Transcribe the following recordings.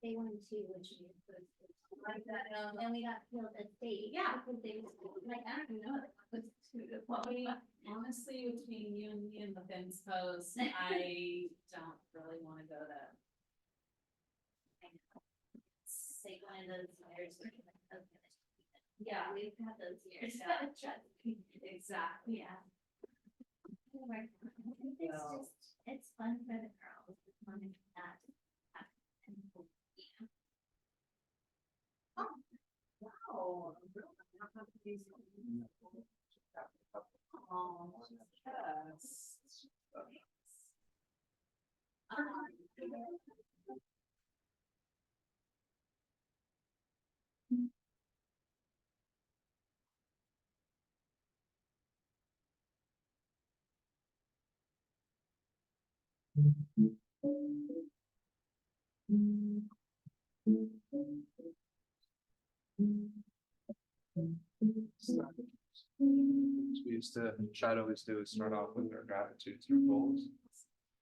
They won too, which means like that, and we got killed at state. Yeah, because they was like, I don't even know. Well, honestly, between you and me and the Fins post, I don't really wanna go to. It's like one of those years. Yeah, we've had those years. Trust me. Exactly. Yeah. It's just, it's fun for the girls. It's fun and that. Wow. Oh, yes. We used to try to always do is start off with our gratitudes and our goals.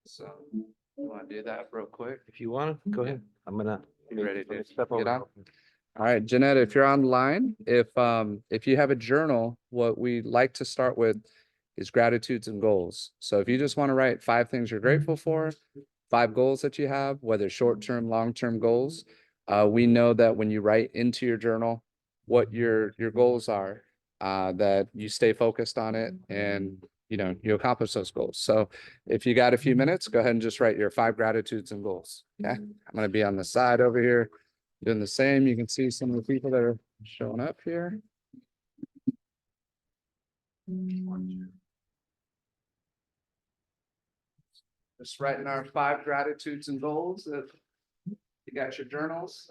So you want to do that real quick? If you want to, go ahead. I'm gonna. You ready to step get over. on? All right, Jeanette, if you're online, if you have a journal, what we like to start with is gratitudes and goals. So if you just want to write 5 things you're grateful for, 5 goals that you have, whether short-term, long-term goals, we know that when you write into your journal what your goals are, that you stay focused on it and you accomplish those goals. So if you got a few minutes, go ahead and just write your 5 gratitudes and goals. Okay, I'm going to be on the side over here doing the same. You can see some of the people that are showing up here. Just writing our 5 gratitudes and goals. If you got your journals.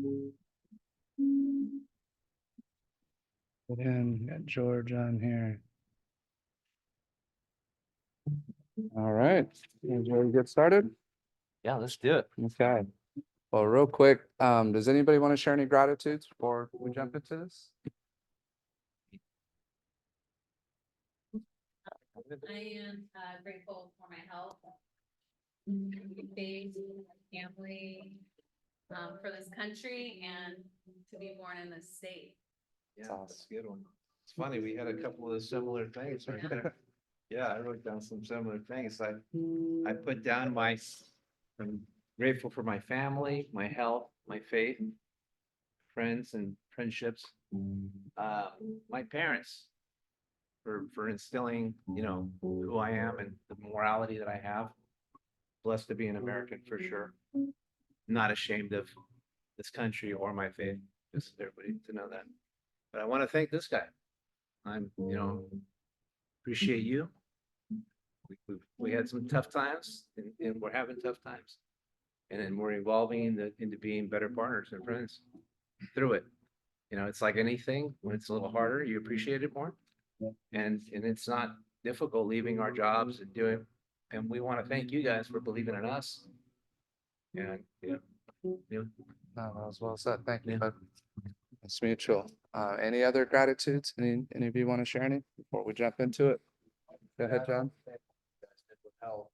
Put in, we got George on here. All right, ready to get started? Yeah, let's do it. Okay. Well, real quick, does anybody want to share any gratitudes before we jump into this? I am grateful for my health, faith, family, for this country and to be born in this state. Yeah, that's a good one. It's funny, we had a couple of similar things right there. Yeah, I wrote down some similar things. I put down I'm grateful for my family, my health, my faith, friends and friendships. My parents for instilling, who I am and the morality that I have. Blessed to be an American for sure. Not ashamed of this country or my faith, just everybody to know that. But I want to thank this guy. Appreciate you. We had some tough times and we're having tough times. And then we're evolving into being better partners and friends through it. It's like anything, when it's a little harder, you appreciate it more. And it's not difficult leaving our jobs and doing, and we want to thank you guys for believing in us. And No, that was well said. Thank you, Yeah. bud. It's mutual. Any other gratitudes? Any of you want to share any before we jump into it? Go ahead, John. Health,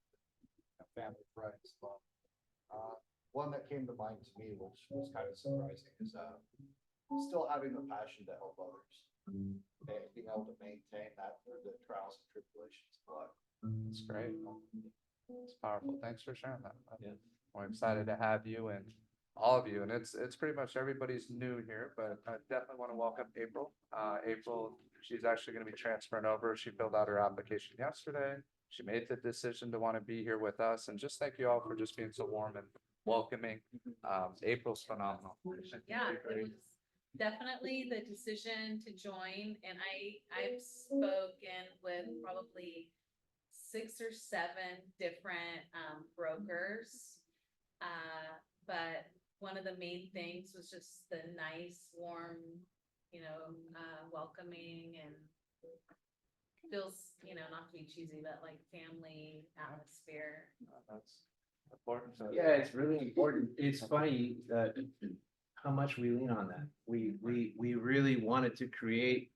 family, friends. One that came to mind to me, which was kind of surprising, is still having the passion to help others. Being able to maintain that through the trials and tribulations of life. It's great. It's powerful. Thanks for sharing that. Yeah. We're excited to have you and all of you. And it's pretty much everybody's new here, but I definitely want to welcome April. April, she's actually going to be transferring over. She filled out her application yesterday. She made the decision to want to be here with us, and just thank you all for just being so warm and welcoming. April's phenomenal. Yeah, it was definitely the decision to join, and I've spoken with probably 6 or 7 different brokers. But one of the main things was just the nice, warm, welcoming and feels, not to be cheesy, but like family atmosphere. That's important. Yeah, it's really important. It's funny that how much we lean on that. We really wanted to create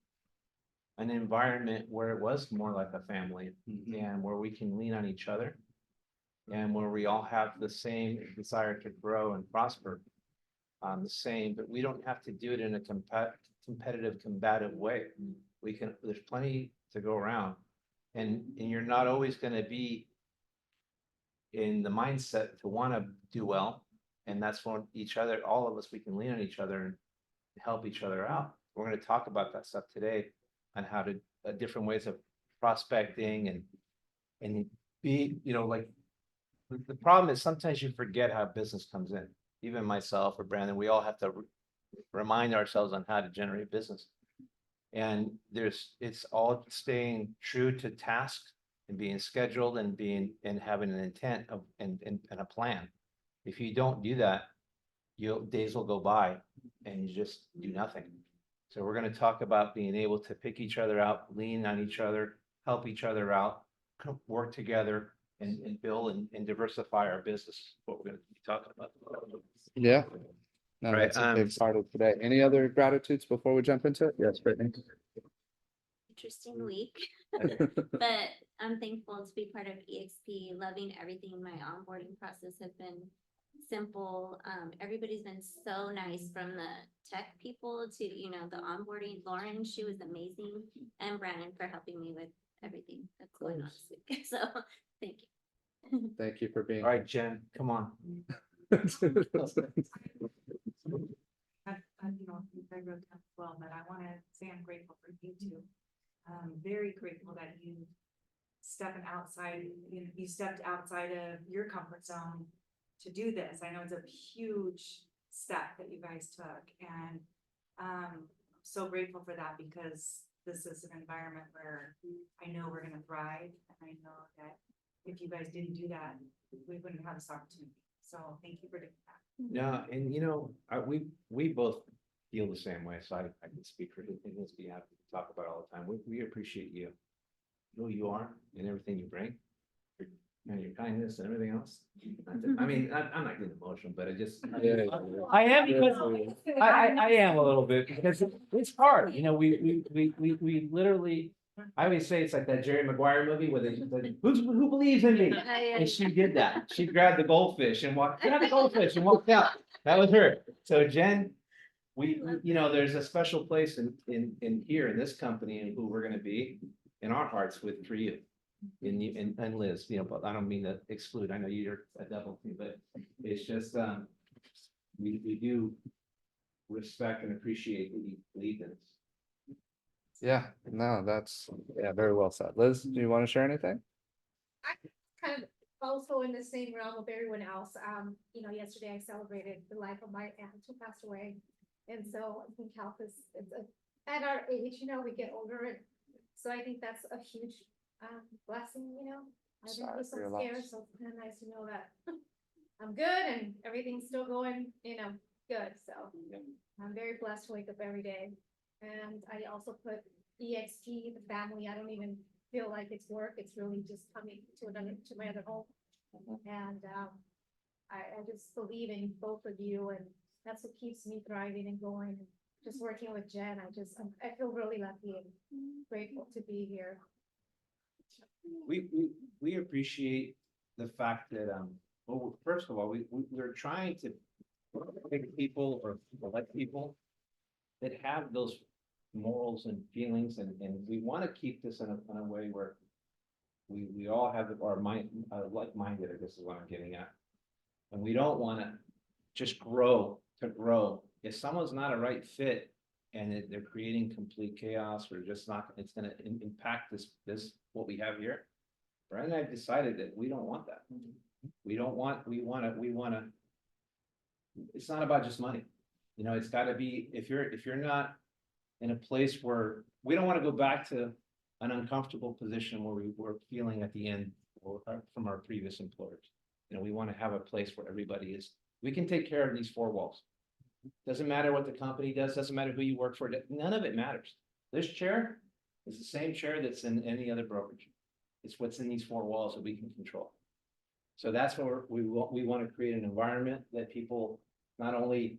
an environment where it was more like a family and where we can lean on each other and where we all have the same desire to grow and prosper. But we don't have to do it in a competitive, combative way. There's plenty to go around, and you're not always going to be in the mindset to want to do well. And that's when all of us, we can lean on each other and help each other out. We're going to talk about that stuff today on how to different ways of prospecting and be, like the problem is sometimes you forget how business comes in. Even myself or Brandon, we all have to remind ourselves on how to generate business. And it's all staying true to task and being scheduled and having an intent and a plan. If you don't do that, days will go by and you just do nothing. So we're going to talk about being able to pick each other out, lean on each other, help each other out, work together and build and diversify our business. What we're going to be talking about. Yeah. No, Right, that's a big part of today. Any other gratitudes before we jump into it? Yes, Brittany. Interesting week, but I'm thankful to be part of EXP, loving everything. My onboarding process has been simple. Everybody's been so nice, from the tech people to, the onboarding. Lauren, she was amazing, and Brandon for helping me with everything that's going on this week. So thank you. Thank you for being. All right, Jen, come on. I wrote down as well, but I want to say I'm grateful for you too. Very grateful that you stepped outside of your comfort zone to do this. I know it's a huge step that you guys took, and so grateful for that, because this is an environment where I know we're going to thrive, and I know that if you guys didn't do that, we wouldn't have this opportunity. So thank you for doing that. No, and we both feel the same way, so I can speak for his behalf, talk about it all the time. We appreciate you. Who you are and everything you bring. And your kindness and everything else. I mean, I'm not getting emotional, but I just. I am because I am a little bit because it's hard, we literally, I always say it's like that Jerry Maguire movie where they, who believes in me? And she did that. She grabbed the goldfish and grabbed the goldfish and walked out. That was her. So Jen, there's a special place in here in this company and who we're gonna be in our hearts for you. And Liz, but I don't mean to exclude, I know you're a double team, but it's just, we do respect and appreciate that you lead this. Yeah, no, very well said. Liz, do you want to share anything? Kind of also in the same realm of everyone else. Yesterday I celebrated the life of my aunt who passed away. And so I think health at our age, we get older. And so I think that's a huge blessing, I've been Sorry through for some your loss. scares, so it's kind of nice to know that I'm good and everything's still going, good. So I'm very blessed to wake up every day. And I also put EXP, the family. I don't even feel like it's work. It's really just coming to my other home. And I just believe in both of you, and that's what keeps me thriving and going. Just working with Jen, I feel really lucky and grateful to be here. We appreciate the fact that, well, first of all, we're trying to pick people or elect people that have those morals and feelings, and we want to keep this in a way where we all have our mind, like-minded, I guess is what I'm getting at. And we don't want to just grow to grow. If someone's not a right fit and they're creating complete chaos or just not, it's going to impact this, what we have here. Brian and I decided that we don't want that. We want to, it's not about just money. It's gotta be, if you're not in a place where, we don't want to go back to an uncomfortable position where we were feeling at the end or from our previous employers. We want to have a place where everybody is, we can take care of these four walls. Doesn't matter what the company does, doesn't matter who you work for, none of it matters. This chair is the same chair that's in any other brokerage. It's what's in these four walls that we can control. So that's what we want to create an environment that people, not only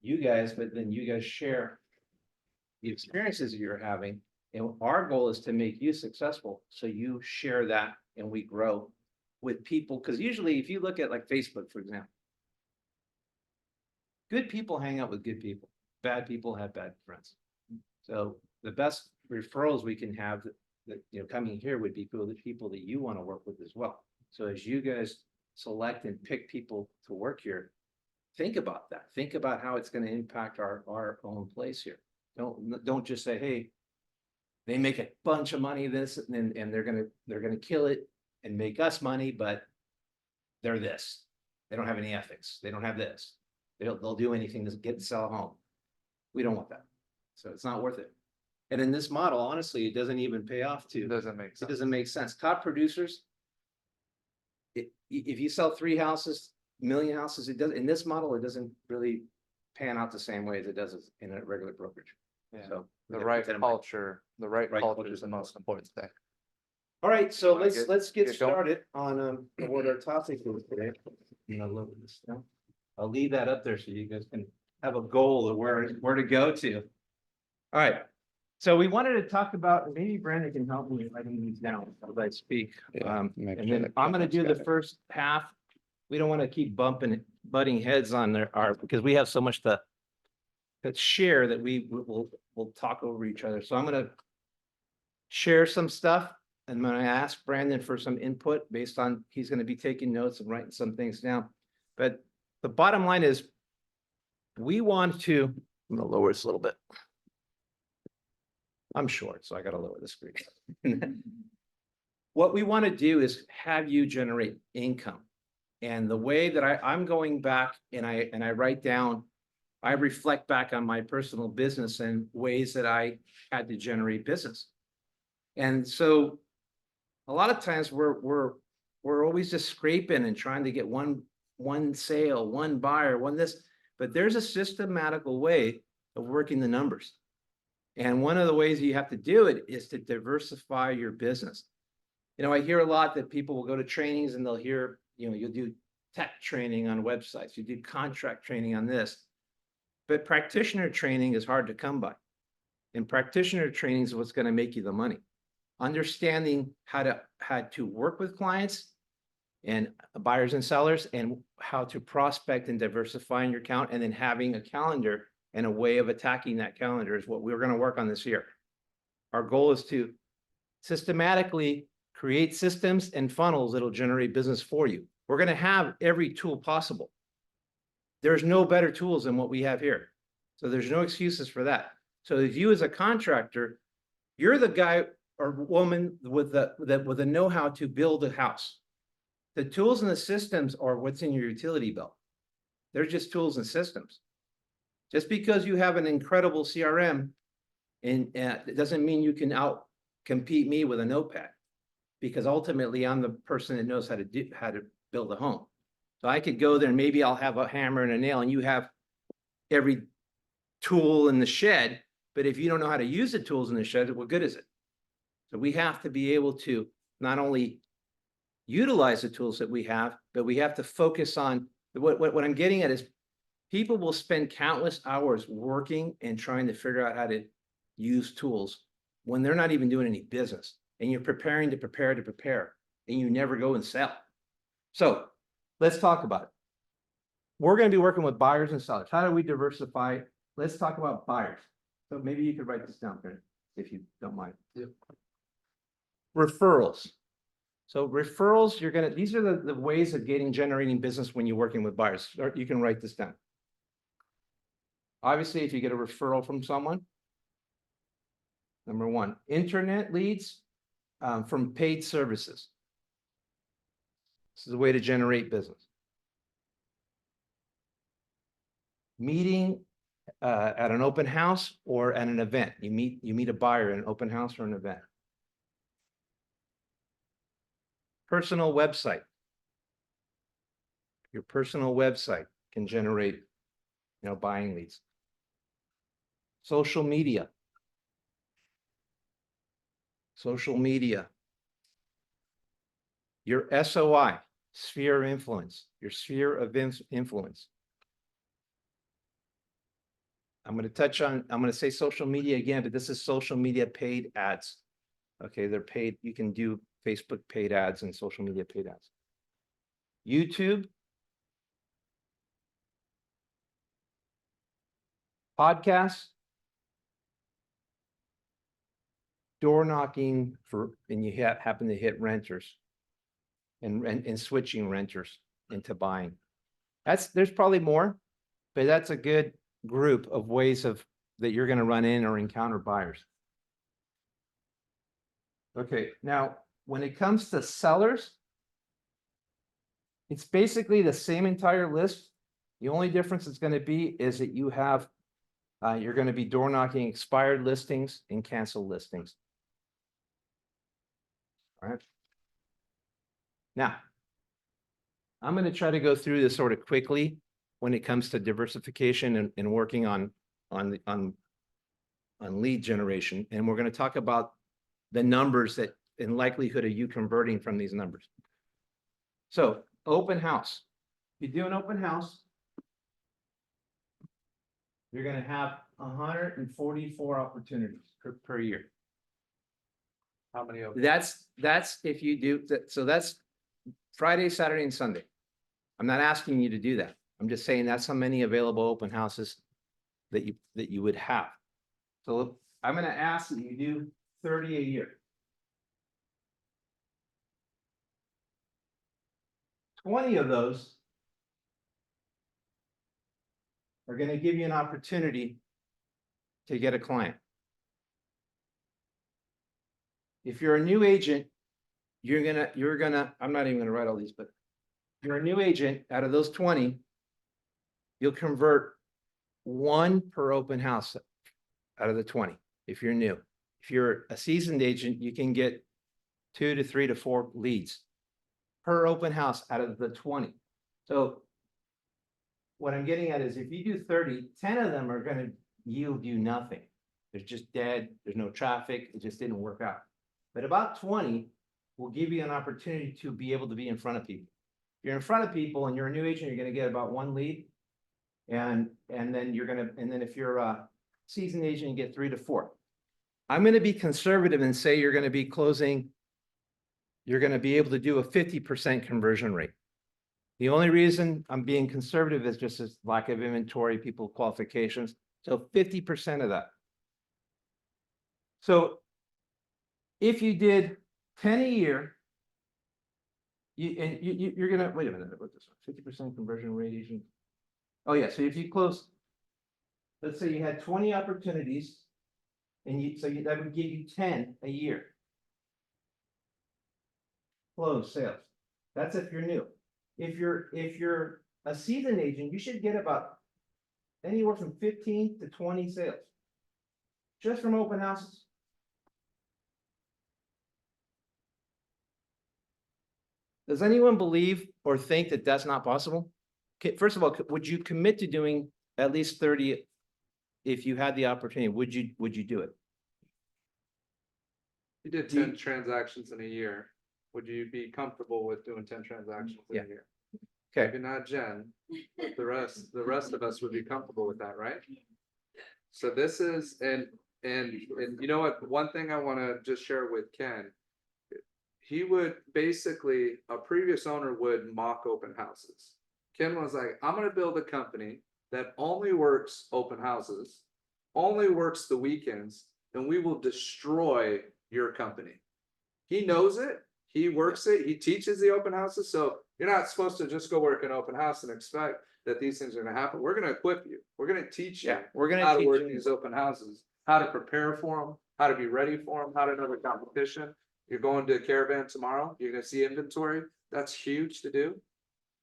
you guys, but then you guys share the experiences that you're having. And our goal is to make you successful. So you share that and we grow with people. Because usually if you look at like Facebook, for example, good people hang out with good people. Bad people have bad friends. So the best referrals we can have that coming here would be the people that you want to work with as well. So as you guys select and pick people to work here, think about that. Think about how it's going to impact our own place here. Don't just say, hey, they make a bunch of money this and they're gonna kill it and make us money, but they're this. They don't have any ethics. They don't have this. They'll do anything to sell a home. We don't want that. So it's not worth it. And in this model, honestly, it doesn't even pay off It doesn't make It sense. doesn't make sense. Top producers, if you sell 3 houses, million houses, it does, in this model, it doesn't really pan out the same way as it does in a regular brokerage. Yeah. So we The gotta right keep that in mind. culture, the right Right culture culture is the is most important thing. All right, so Wanna let's get get going? started on what our topic is today. Look at this now. I'll leave that up there so you guys can have a goal of where to go to. All right, so we wanted to talk about, maybe Brandon can help me writing these down as I speak. Yeah, make And sure then that I'm gonna Kevin's do got the it. first half. We don't want to keep butting heads on because we have so much to share that we'll talk over each other. So I'm gonna share some stuff. And I'm gonna ask Brandon for some input based on, he's gonna be taking notes and writing some things down. But the bottom line is, we want to, I'm gonna lower this a little bit. I'm short, so I gotta lower the screen. What we want to do is have you generate income. And the way that I'm going back and I write down, I reflect back on my personal business and ways that I had to generate business. And so a lot of times we're always just scraping and trying to get one one sale, one buyer, one this, but there's a systematical way of working the numbers. And one of the ways you have to do it is to diversify your business. You know, I hear a lot that people will go to trainings and they'll hear, you know, you'll do tech training on websites, you do contract training on this. But practitioner training is hard to come by. And practitioner training is what's going to make you the money. Understanding how to work with clients and buyers and sellers, and how to prospect and diversify in your account, and then having a calendar and a way of attacking that calendar is what we're going to work on this year. Our goal is to systematically create systems and funnels that'll generate business for you. We're going to have every tool possible. There's no better tools than what we have here. So there's no excuses for that. So if you as a contractor, you're the guy or woman with the know-how to build a house. The tools and the systems are what's in your utility bill. They're just tools and systems. Just because you have an incredible CRM, and it doesn't mean you can out-compete me with a notepad, because ultimately I'm the person that knows how to build a home. So I could go there and maybe I'll have a hammer and a nail and you have every tool in the shed, but if you don't know how to use the tools in the shed, what good is it? So we have to be able to not only utilize the tools that we have, but we have to focus on what I'm getting at is people will spend countless hours working and trying to figure out how to use tools when they're not even doing any business, and you're preparing to prepare, and you never go and sell. So let's talk about it. We're going to be working with buyers and sellers. How do we diversify? Let's talk about buyers. So maybe you could write this down, Karen, if you don't mind. Yep. Referrals. So referrals, these are the ways of generating business when you're working with buyers. Or you can write this down. Obviously, if you get a referral from someone, number one, internet leads from paid services. This is a way to generate business. Meeting at an open house or at an event. You meet a buyer at an open house or an event. Personal website. Your personal website can generate, buying leads. Social media. Social media. Your SOI, sphere of influence, your sphere of influence. I'm going to say social media again, but this is social media paid ads. Okay, they're paid. You can do Facebook paid ads and social media paid ads. YouTube. Podcasts. Door knocking and you happen to hit renters and switching renters into buying. There's probably more, but that's a good group of ways that you're going to run in or encounter buyers. Okay, now when it comes to sellers, it's basically the same entire list. The only difference it's going to be is that you have you're going to be door knocking expired listings and canceled listings. All right. Now, I'm going to try to go through this sort of quickly when it comes to diversification and working on lead generation. And we're going to talk about the numbers that in likelihood of you converting from these numbers. So open house. If you do an open house, you're going to have 144 opportunities per year. How many of That's if you do that. So that's Friday, Saturday, and Sunday. I'm not asking you to do that. I'm just saying that's how many available open houses that you would have. So I'm going to ask that you do 30 a year. 20 of those are going to give you an opportunity to get a client. If you're a new agent, I'm not even gonna write all these, but if you're a new agent, out of those 20, you'll convert 1 per open house out of the 20, if you're new. If you're a seasoned agent, you can get 2 to 3 to 4 leads per open house out of the 20. So what I'm getting at is if you do 30, 10 of them are gonna yield you nothing. They're just dead, there's no traffic, it just didn't work out. But about 20 will give you an opportunity to be able to be in front of people. You're in front of people and you're a new agent, you're gonna get about 1 lead. And then if you're a seasoned agent, you get 3 to 4. I'm gonna be conservative and say you're gonna be able to do a 50% conversion rate. The only reason I'm being conservative is just this lack of inventory, people qualifications, so 50% of that. So if you did 10 a year, you're gonna, wait a minute, what this one, 50% conversion rate agent. Oh yeah, so if you close, let's say you had 20 opportunities, and that would give you 10 a year. Close sales. That's if you're new. If you're a seasoned agent, you should get about anywhere from 15 to 20 sales. Just from open houses. Does anyone believe or think that that's not possible? Okay, first of all, would you commit to doing at least 30 if you had the opportunity? Would you do it? You did Do you- 10 transactions in a year. Would you be comfortable with doing 10 transactions in Yeah. a year? Okay. Maybe not Jen, but the rest of us would be comfortable with that, right? So this is, and you know what, one thing I wanna just share with Ken. He would basically, a previous owner would mock open houses. Ken was like, I'm gonna build a company that only works open houses, only works the weekends, and we will destroy your company. He knows it, he works it, he teaches the open houses, so you're not supposed to just go work an open house and expect that these things are gonna happen. We're gonna equip you, we're gonna teach you Yeah, we're gonna how to teach work you. these open houses, how to prepare for them, how to be ready for them, how to know the competition. You're going to a caravan tomorrow, you're gonna see inventory, that's huge to do.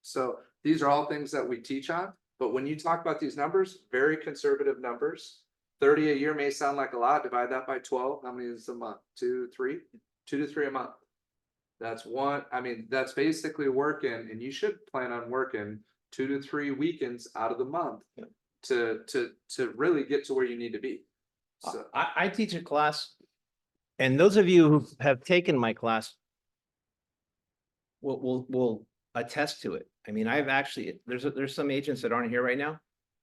So these are all things that we teach on, but when you talk about these numbers, very conservative numbers. 30 a year may sound like a lot, divide that by 12, how many is a month? 2 to 3 a month. That's one, I mean, that's basically working, and you should plan on working 2 to 3 weekends out of the month. To really get to where you need to be. So, I teach a class, and those of you who have taken my class will attest to it. I mean, I've actually, there's some agents that aren't here right now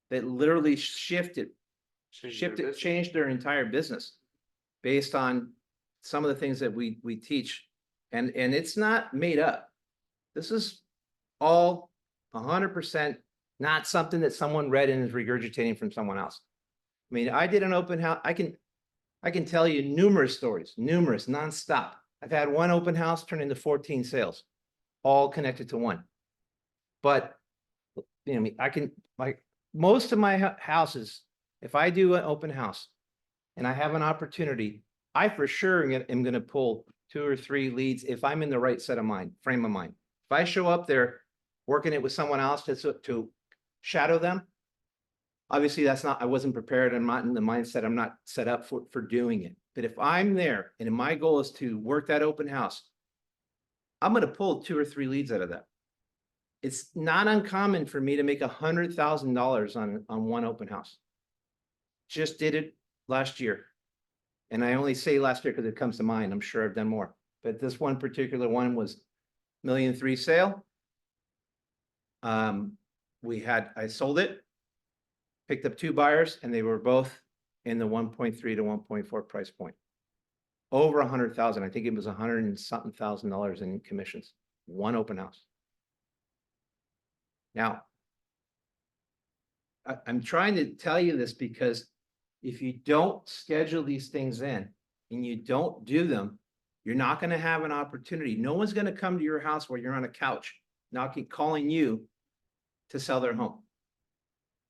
that literally changed their entire business based on some of the things that we teach. And it's not made up. This is all 100% not something that someone read and is regurgitating from someone else. I mean, I did an open house. I can tell you numerous stories, nonstop. I've had one open house turn into 14 sales, all connected to one. But you know, I can, like, most of my houses, if I do an open house and I have an opportunity, I for sure am going to pull 2 or 3 leads if I'm in the right frame of mind. If I show up there working it with someone else to shadow them, obviously I wasn't prepared. I'm not in the mindset. I'm not set up for doing it. But if I'm there and my goal is to work that open house, I'm going to pull 2 or 3 leads out of that. It's not uncommon for me to make $100,000 on one open house. Just did it last year. And I only say last year because it comes to mind. I'm sure I've done more. But this one particular one was $1.3 million sale. I sold it, picked up 2 buyers, and they were both in the 1.3 to 1.4 price point. Over 100,000. I think it was $100 and something thousand in commissions. One open house. Now, I'm trying to tell you this because if you don't schedule these things in and you don't do them, you're not going to have an opportunity. No one's going to come to your house while you're on a couch, calling you to sell their home.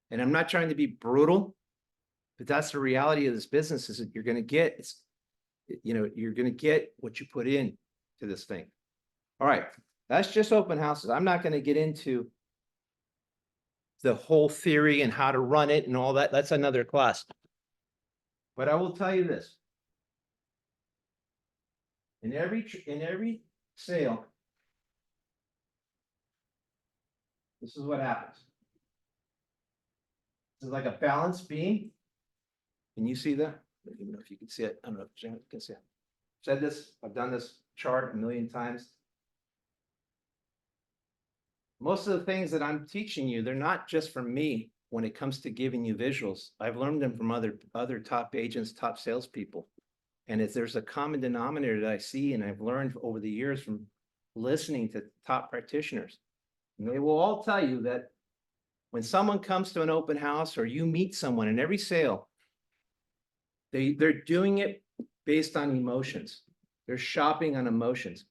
And I'm not trying to be brutal, but that's the reality of this business is that you're going to get, you're going to get what you put in to this thing. All right. That's just open houses. I'm not going to get into the whole theory and how to run it and all that. That's another class. But I will tell you this. In every sale, this is what happens. This is like a balanced beam. Can you see that? I don't even know if you can see it. I don't know if Janet can see it. Said this, I've done this chart a million times. Most of the things that I'm teaching you, they're not just from me when it comes to giving you visuals. I've learned them from other top agents, top salespeople. And if there's a common denominator that I see and I've learned over the years from listening to top practitioners, and they will all tell you that when someone comes to an open house or you meet someone in every sale, they're doing it based on emotions. They're shopping on emotions.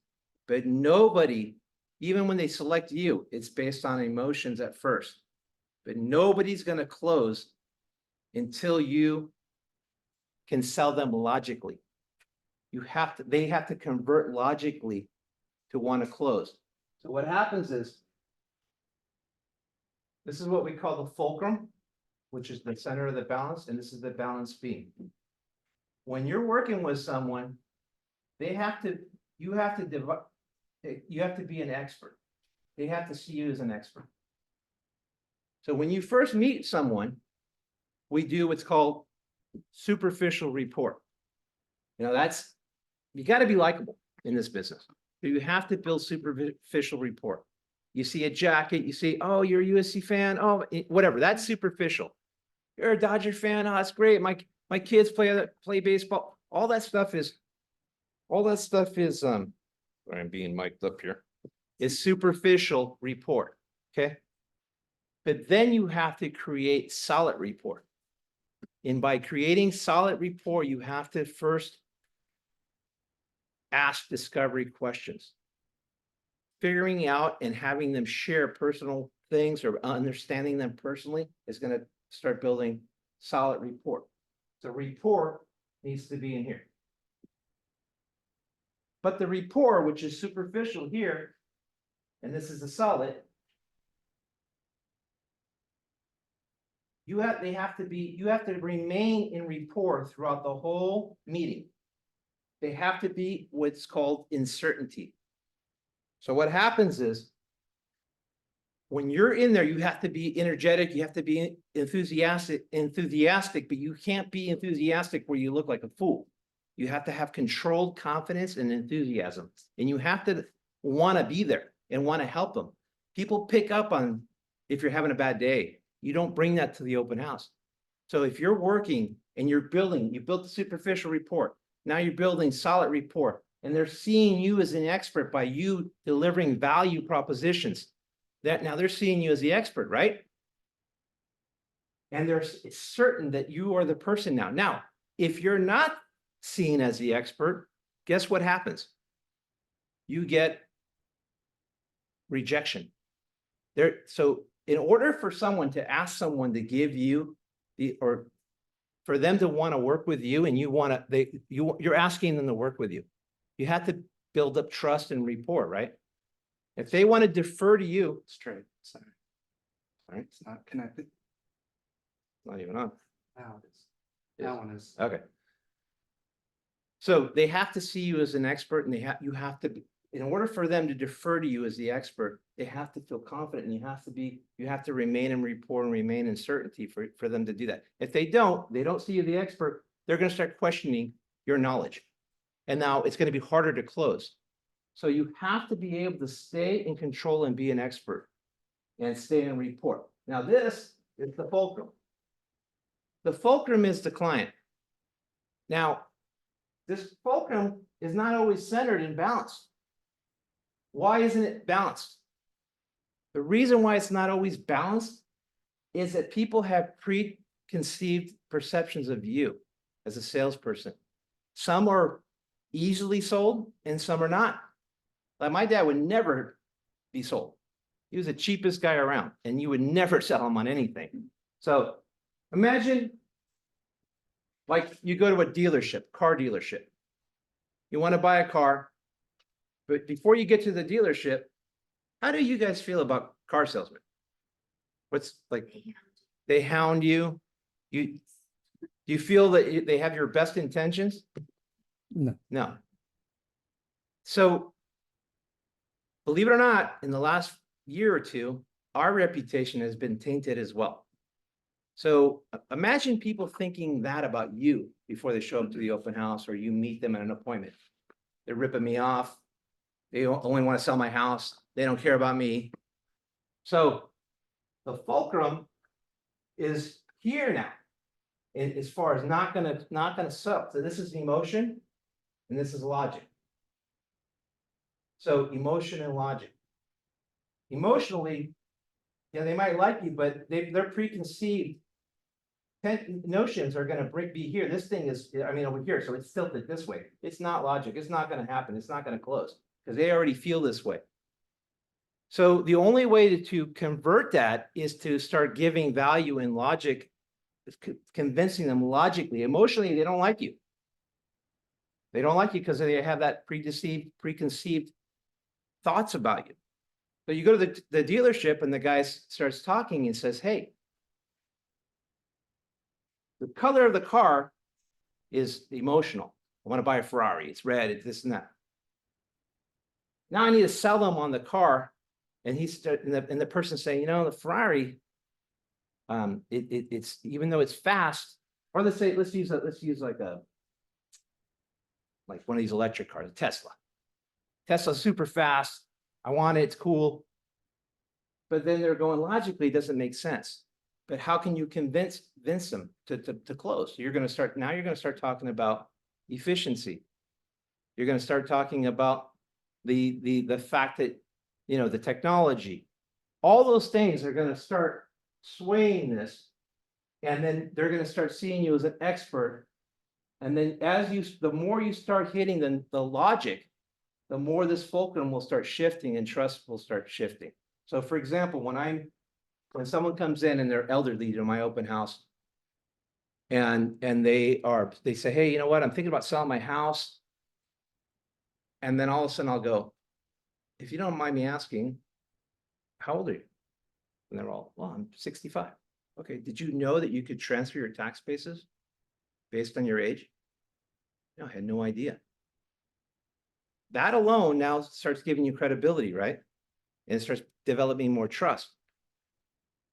But nobody, even when they select you, it's based on emotions at first. But nobody's going to close until you can sell them logically. They have to convert logically to want to close. So what happens is, this is what we call the fulcrum, which is the center of the balance, and this is the balance beam. When you're working with someone, you have to be an expert. They have to see you as an expert. So when you first meet someone, we do what's called superficial rapport. You got to be likable in this business. You have to build superficial rapport. You see a jacket, you see, oh, you're a USC fan, oh, whatever. That's superficial. You're a Dodger fan, oh, that's great. My kids play baseball. All that stuff is. Sorry, I'm being mic'd up here. Is superficial rapport. Okay. But then you have to create solid rapport. And by creating solid rapport, you have to first ask discovery questions. Figuring out and having them share personal things or understanding them personally is going to start building solid rapport. So rapport needs to be in here. But the rapport, which is superficial here, and this is a solid, you have to remain in rapport throughout the whole meeting. They have to be what's called uncertainty. So what happens is, when you're in there, you have to be energetic, you have to be enthusiastic, but you can't be enthusiastic where you look like a fool. You have to have controlled confidence and enthusiasm, and you have to want to be there and want to help them. People pick up on if you're having a bad day. You don't bring that to the open house. So if you're working and you built the superficial rapport, now you're building solid rapport, and they're seeing you as an expert by you delivering value propositions. Now they're seeing you as the expert, right? And they're certain that you are the person now. Now, if you're not seen as the expert, guess what happens? You get rejection. So in order for someone to ask someone to give you or for them to want to work with you, and you're asking them to work with you, you have to build up trust and rapport, right? If they want to defer to you, Straight, sorry. all right, It's not connected. not even on. Now it is. Yes. That one is. Okay. So they have to see you as an expert, and you have to, in order for them to defer to you as the expert, they have to feel confident, and you have to remain in rapport and remain in certainty for them to do that. If they don't see you the expert, they're going to start questioning your knowledge. And now it's going to be harder to close. So you have to be able to stay in control and be an expert and stay in rapport. Now this is the fulcrum. The fulcrum is the client. Now, this fulcrum is not always centered and balanced. Why isn't it balanced? The reason why it's not always balanced is that people have preconceived perceptions of you as a salesperson. Some are easily sold and some are not. Like my dad would never be sold. He was the cheapest guy around, and you would never sell him on anything. So imagine like you go to a dealership, car dealership. You want to buy a car, but before you get to the dealership, how do you guys feel about car salesmen? What's like, they hound you? Do you feel that they have your best intentions? No. No. So believe it or not, in the last year or two, our reputation has been tainted as well. So imagine people thinking that about you before they show up to the open house or you meet them at an appointment. They're ripping me off. They only want to sell my house. They don't care about me. So the fulcrum is here now. As far as not gonna sell. So this is emotion and this is logic. So emotion and logic. Emotionally, yeah, they might like you, but their preconceived notions are gonna be here. This thing is, I mean, over here, so it's tilted this way. It's not logic. It's not gonna happen. It's not gonna close because they already feel this way. So the only way to convert that is to start giving value in logic, convincing them logically. Emotionally, they don't like you. They don't like you because they have that preconceived thoughts about you. So you go to the dealership and the guy starts talking and says, hey, the color of the car is emotional. I want to buy a Ferrari. It's red, it's this and that. Now I need to sell them on the car. And and the person saying, you know, the Ferrari, it's even though it's fast, or let's use like one of these electric cars, a Tesla. Tesla's super fast. I want it, it's cool. But then they're going, logically, it doesn't make sense. But how can you convince them to close? You're going to start talking about efficiency. You're going to start talking about the fact that, you know, the technology, all those things are going to start swaying this. And then they're going to start seeing you as an expert. And then the more you start hitting the logic, the more this fulcrum will start shifting and trust will start shifting. So for example, when someone comes in and they're elderly to my open house and they say, hey, you know what, I'm thinking about selling my house. And then all of a sudden I'll go, if you don't mind me asking, how old are you? And they're all, well, I'm 65. Okay, did you know that you could transfer your tax basis based on your age? No, I had no idea. That alone now starts giving you credibility, right? And it starts developing more trust.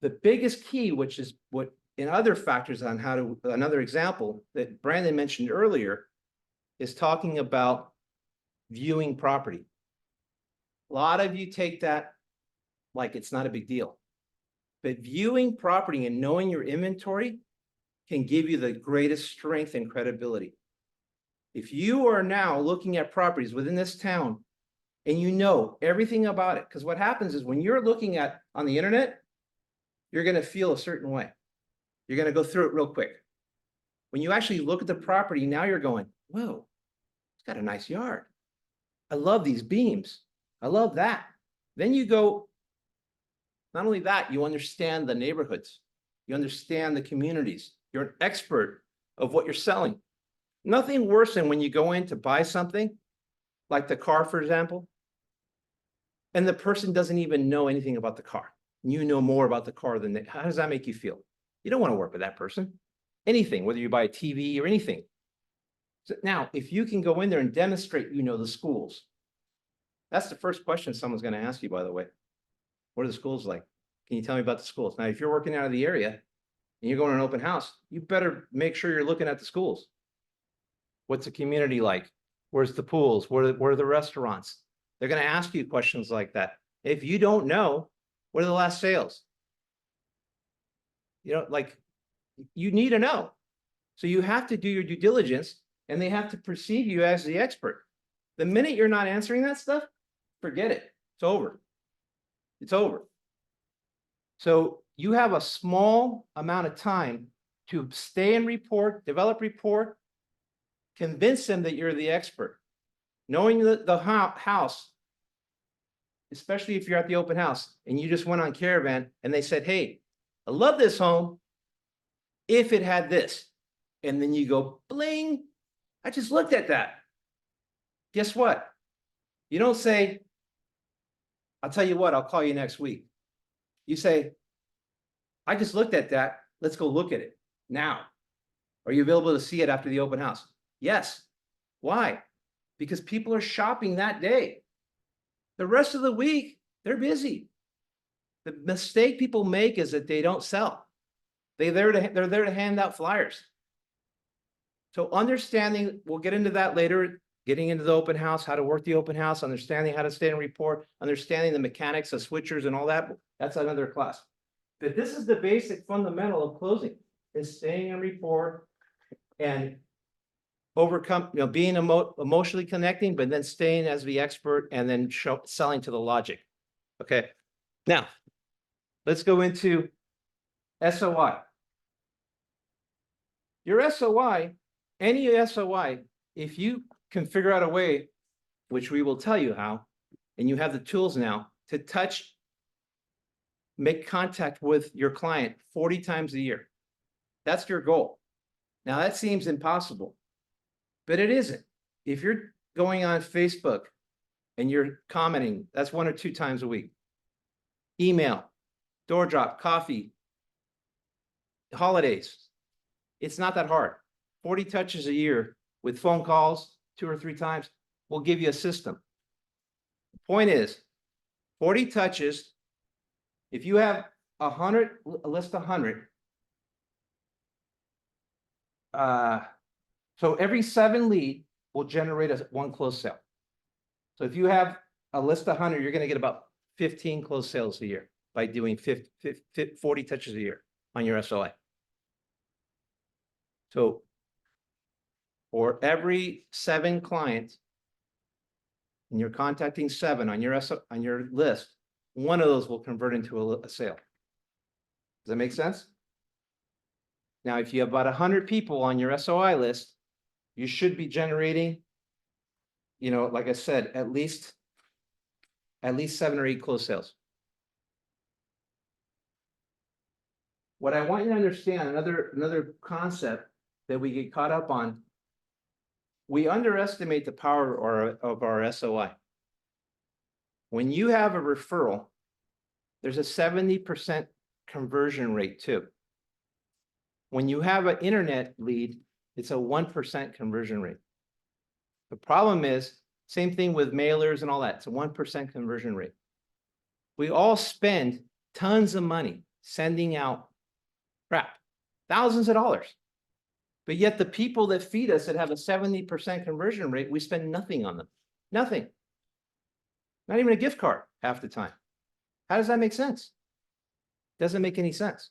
The biggest key, which is what in other factors on another example that Brandon mentioned earlier, is talking about viewing property. A lot of you take that like it's not a big deal. But viewing property and knowing your inventory can give you the greatest strength and credibility. If you are now looking at properties within this town and you know everything about it, because what happens is when you're looking at on the internet, you're going to feel a certain way. You're going to go through it real quick. When you actually look at the property, now you're going, whoa, it's got a nice yard. I love these beams. I love that. Then you go, not only that, you understand the neighborhoods. You understand the communities. You're an expert of what you're selling. Nothing worse than when you go in to buy something, like the car, for example, and the person doesn't even know anything about the car. You know more about the car than they. How does that make you feel? You don't want to work with that person. Anything, whether you buy a TV or anything. So now, if you can go in there and demonstrate, you know, the schools. That's the first question someone's going to ask you, by the way. What are the schools like? Can you tell me about the schools? Now, if you're working out of the area and you're going to an open house, you better make sure you're looking at the schools. What's the community like? Where's the pools? Where are the restaurants? They're going to ask you questions like that. If you don't know, what are the last sales? You know, like, you need to know. So you have to do your due diligence and they have to perceive you as the expert. The minute you're not answering that stuff, forget it. It's over. It's over. So you have a small amount of time to stay and report, develop report, convince them that you're the expert. Knowing the house, especially if you're at the open house and you just went on Caravan and they said, hey, I love this home if it had this. And then you go, bling, I just looked at that. Guess what? You don't say, I'll tell you what, I'll call you next week. You say, I just looked at that. Let's go look at it now. Are you available to see it after the open house? Yes. Why? Because people are shopping that day. The rest of the week, they're busy. The mistake people make is that they don't sell. They're there to hand out flyers. So understanding, we'll get into that later, getting into the open house, how to work the open house, understanding how to stay and report, understanding the mechanics of switchers and all that, that's another class. But this is the basic fundamental of closing, is staying in rapport and overcome, being emotionally connecting, but then staying as the expert and then selling to the logic. Okay, now let's go into SOI. Your SOI, any SOI, if you can figure out a way, which we will tell you how, and you have the tools now to make contact with your client 40 times a year. That's your goal. Now that seems impossible, but it isn't. If you're going on Facebook and you're commenting, that's 1 or 2 times a week. Email, door drop, coffee, holidays. It's not that hard. 40 touches a year with phone calls 2 or 3 times will give you a system. Point is, 40 touches, if you have a list of 100, so every 7 lead will generate 1 closed sale. So if you have a list of 100, you're going to get about 15 closed sales a year by doing 40 touches a year on your SOI. So for every 7 clients, and you're contacting 7 on your list, 1 of those will convert into a sale. Does that make sense? Now, if you have about 100 people on your SOI list, you should be generating, like I said, at least 7 or 8 closed sales. What I want you to understand, another concept that we get caught up on, we underestimate the power of our SOI. When you have a referral, there's a 70% conversion rate too. When you have an internet lead, it's a 1% conversion rate. The problem is, same thing with mailers and all that, it's a 1% conversion rate. We all spend tons of money sending out crap, thousands of dollars. But yet the people that feed us that have a 70% conversion rate, we spend nothing on them. Nothing. Not even a gift card half the time. How does that make sense? Doesn't make any sense.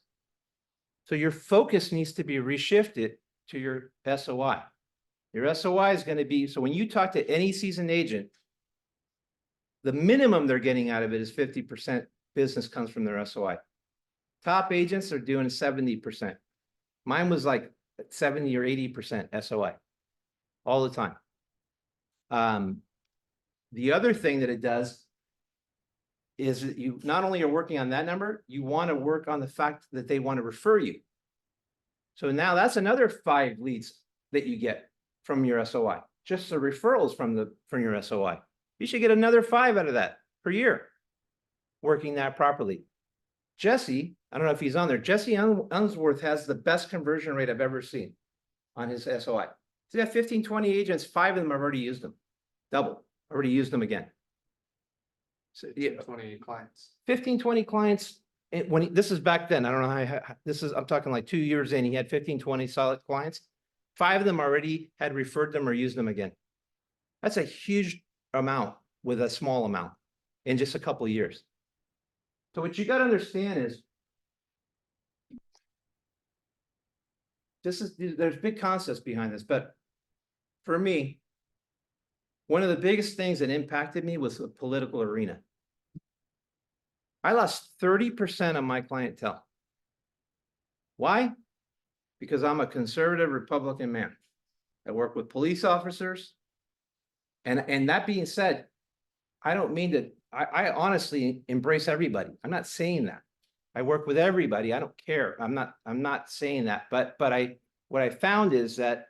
So your focus needs to be reshifted to your SOI. Your SOI is going to be, so when you talk to any seasoned agent, the minimum they're getting out of it is 50% business comes from their SOI. Top agents are doing 70%. Mine was like 70 or 80% SOI all the time. The other thing that it does is that you not only are working on that number, you want to work on the fact that they want to refer you. So now that's another 5 leads that you get from your SOI, just the referrals from your SOI. You should get another 5 out of that per year, working that properly. Jesse, I don't know if he's on there. Jesse Unsworth has the best conversion rate I've ever seen on his SOI. He's got 15, 20 agents, 5 of them have already used them. Double, already used them again. So, yeah, 20 clients. 15, 20 clients. This is back then. I don't know how, I'm talking like 2 years in, he had 15, 20 solid clients. 5 of them already had referred them or used them again. That's a huge amount with a small amount in just a couple of years. So what you got to understand is, there's big concepts behind this, but for me, one of the biggest things that impacted me was the political arena. I lost 30% of my clientele. Why? Because I'm a conservative Republican man. I work with police officers. And that being said, I don't mean to, I honestly embrace everybody. I'm not saying that. I work with everybody. I don't care. I'm not saying that. But what I found is that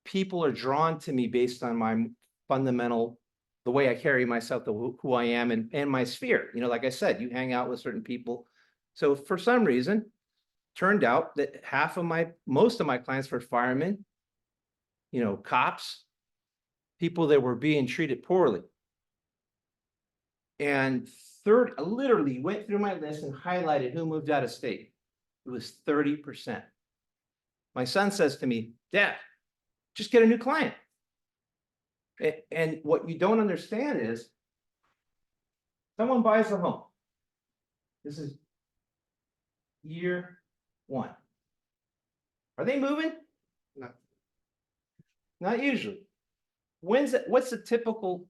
people are drawn to me based on my fundamental, the way I carry myself, who I am and my sphere. Like I said, you hang out with certain people. So for some reason, turned out that most of my clients were firemen, cops, people that were being treated poorly. And I literally went through my list and highlighted who moved out of state. It was 30%. My son says to me, Dad, just get a new client. And what you don't understand is someone buys a home. This is year one. Are they moving? No. Not usually. What's the typical,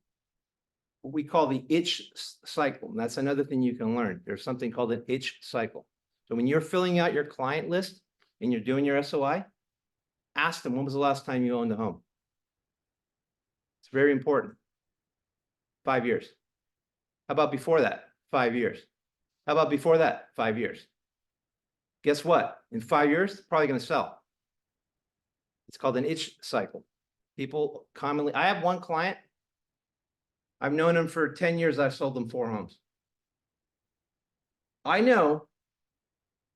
what we call the itch cycle? And that's another thing you can learn. There's something called an itch cycle. So when you're filling out your client list and you're doing your SOI, ask them, when was the last time you owned a home? It's very important. 5 years. How about before that? 5 years. How about before that? 5 years. Guess what? In 5 years, it's probably going to sell. It's called an itch cycle. People commonly, I have one client. I've known him for 10 years. I've sold them 4 homes. I know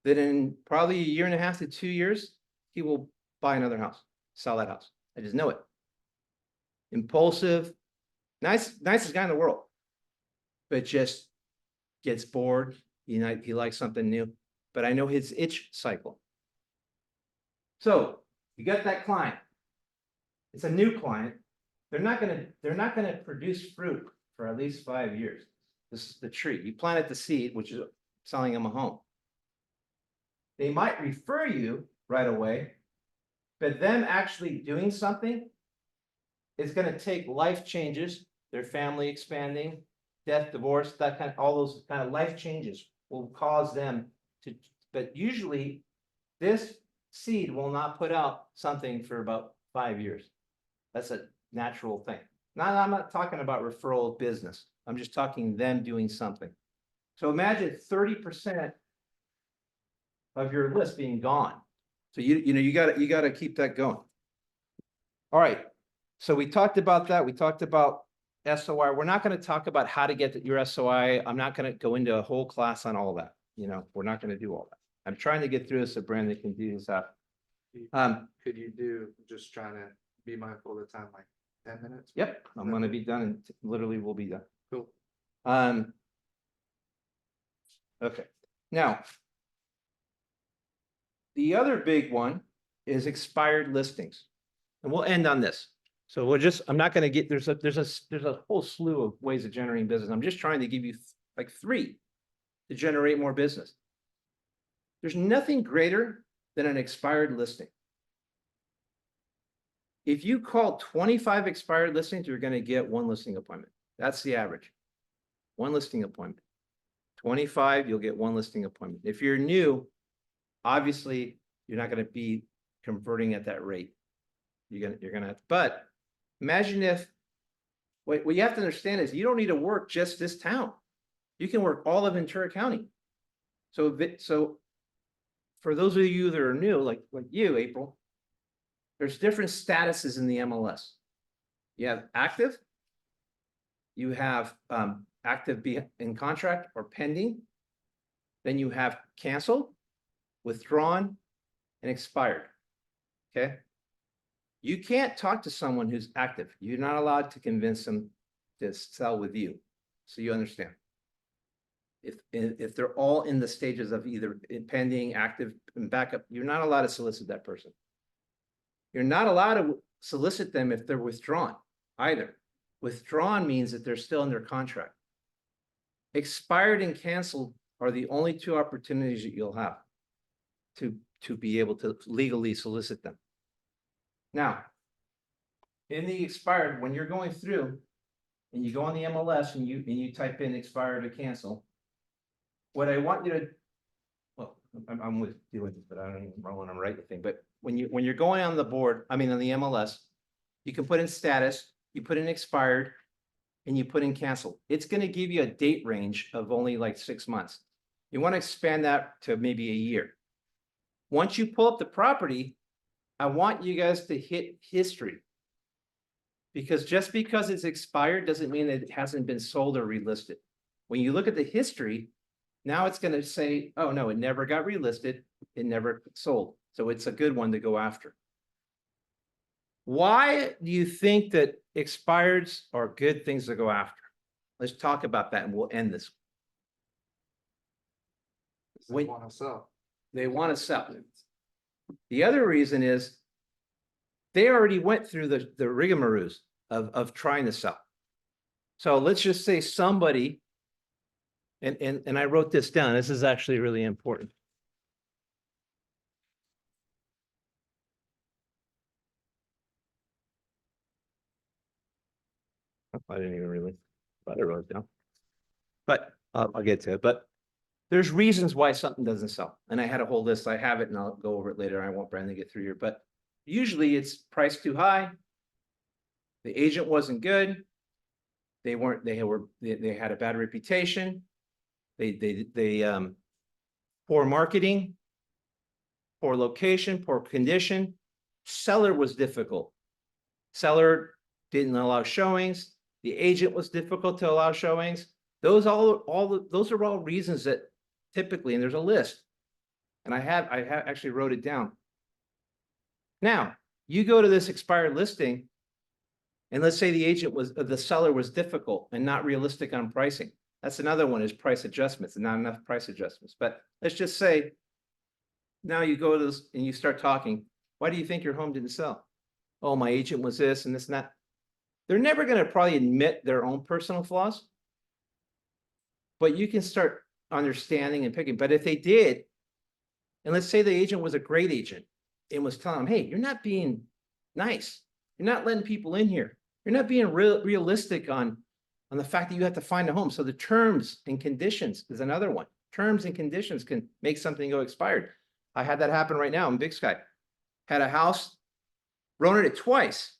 that in probably a year and a half to 2 years, he will buy another house, sell that house. I just know it. Impulsive, nicest guy in the world, but just gets bored. He likes something new, but I know his itch cycle. So you got that client. It's a new client. They're not gonna produce fruit for at least 5 years. This is the tree. You planted the seed, which is selling them a home. They might refer you right away, but them actually doing something is gonna take life changes, their family expanding, death, divorce, that kind of, all those kind of life changes will cause them to, but usually this seed will not put out something for about 5 years. That's a natural thing. Now, I'm not talking about referral business. I'm just talking them doing something. So imagine 30% of your list being gone. So you gotta keep that going. All right. So we talked about that. We talked about SOI. We're not going to talk about how to get your SOI. I'm not going to go into a whole class on all that. We're not going to do all that. I'm trying to get through this so Brandon can do this out. Could you do, just trying to be mindful of the time, like 10 minutes? Yep, I'm going to be done and literally will be done. Cool. Okay, now the other big one is expired listings, and we'll end on this. So I'm not going to get, there's a whole slew of ways of generating business. I'm just trying to give you like 3 to generate more business. There's nothing greater than an expired listing. If you call 25 expired listings, you're going to get 1 listing appointment. That's the average. 1 listing appointment. 25, you'll get 1 listing appointment. If you're new, obviously you're not going to be converting at that rate. You're gonna, but imagine if, what you have to understand is you don't need to work just this town. You can work all of Ventura County. So for those of you that are new, like you, April, there's different statuses in the MLS. You have active, you have active in contract or pending, then you have canceled, withdrawn, and expired. Okay. You can't talk to someone who's active. You're not allowed to convince them to sell with you. So you understand. If they're all in the stages of either pending, active, and backup, you're not allowed to solicit that person. You're not allowed to solicit them if they're withdrawn either. Withdrawn means that they're still under contract. Expired and canceled are the only 2 opportunities that you'll have to be able to legally solicit them. Now, in the expired, when you're going through and you go on the MLS and you type in expired or cancel, what I want you to, well, I'm with doing this, but I don't even want to write the thing. But when you're going on the board, I mean on the MLS, you can put in status, you put in expired, and you put in cancel. It's going to give you a date range of only like 6 months. You want to expand that to maybe a year. Once you pull up the property, I want you guys to hit history, because just because it's expired doesn't mean that it hasn't been sold or relisted. When you look at the history, now it's going to say, oh no, it never got relisted. It never sold. So it's a good one to go after. Why do you think that expireds are good things to go after? Let's talk about that and we'll end this. Want to sell. They want to sell. The other reason is they already went through the rigmaroles of trying to sell. So let's just say somebody, and I wrote this down. This is actually really important. I didn't even really, but I wrote it down. But I'll get to it. But there's reasons why something doesn't sell. And I had a whole list. I have it and I'll go over it later. I won't Brandon get through here, but usually it's priced too high. The agent wasn't good. They had a bad reputation. They poor marketing, poor location, poor condition. Seller was difficult. Seller didn't allow showings. The agent was difficult to allow showings. Those are all reasons that typically, and there's a list. And I have actually wrote it down. Now, you go to this expired listing, and let's say the seller was difficult and not realistic on pricing. That's another one, is price adjustments and not enough price adjustments. But let's just say now you go to this and you start talking. Why do you think your home didn't sell? Oh, my agent was this and this and that. They're never going to probably admit their own personal flaws, but you can start understanding and picking. But if they did, and let's say the agent was a great agent and was telling them, hey, you're not being nice. You're not letting people in here. You're not being realistic on the fact that you have to find a home. So the terms and conditions is another one. Terms and conditions can make something go expired. I had that happen right now in Big Sky. Had a house, rented it twice.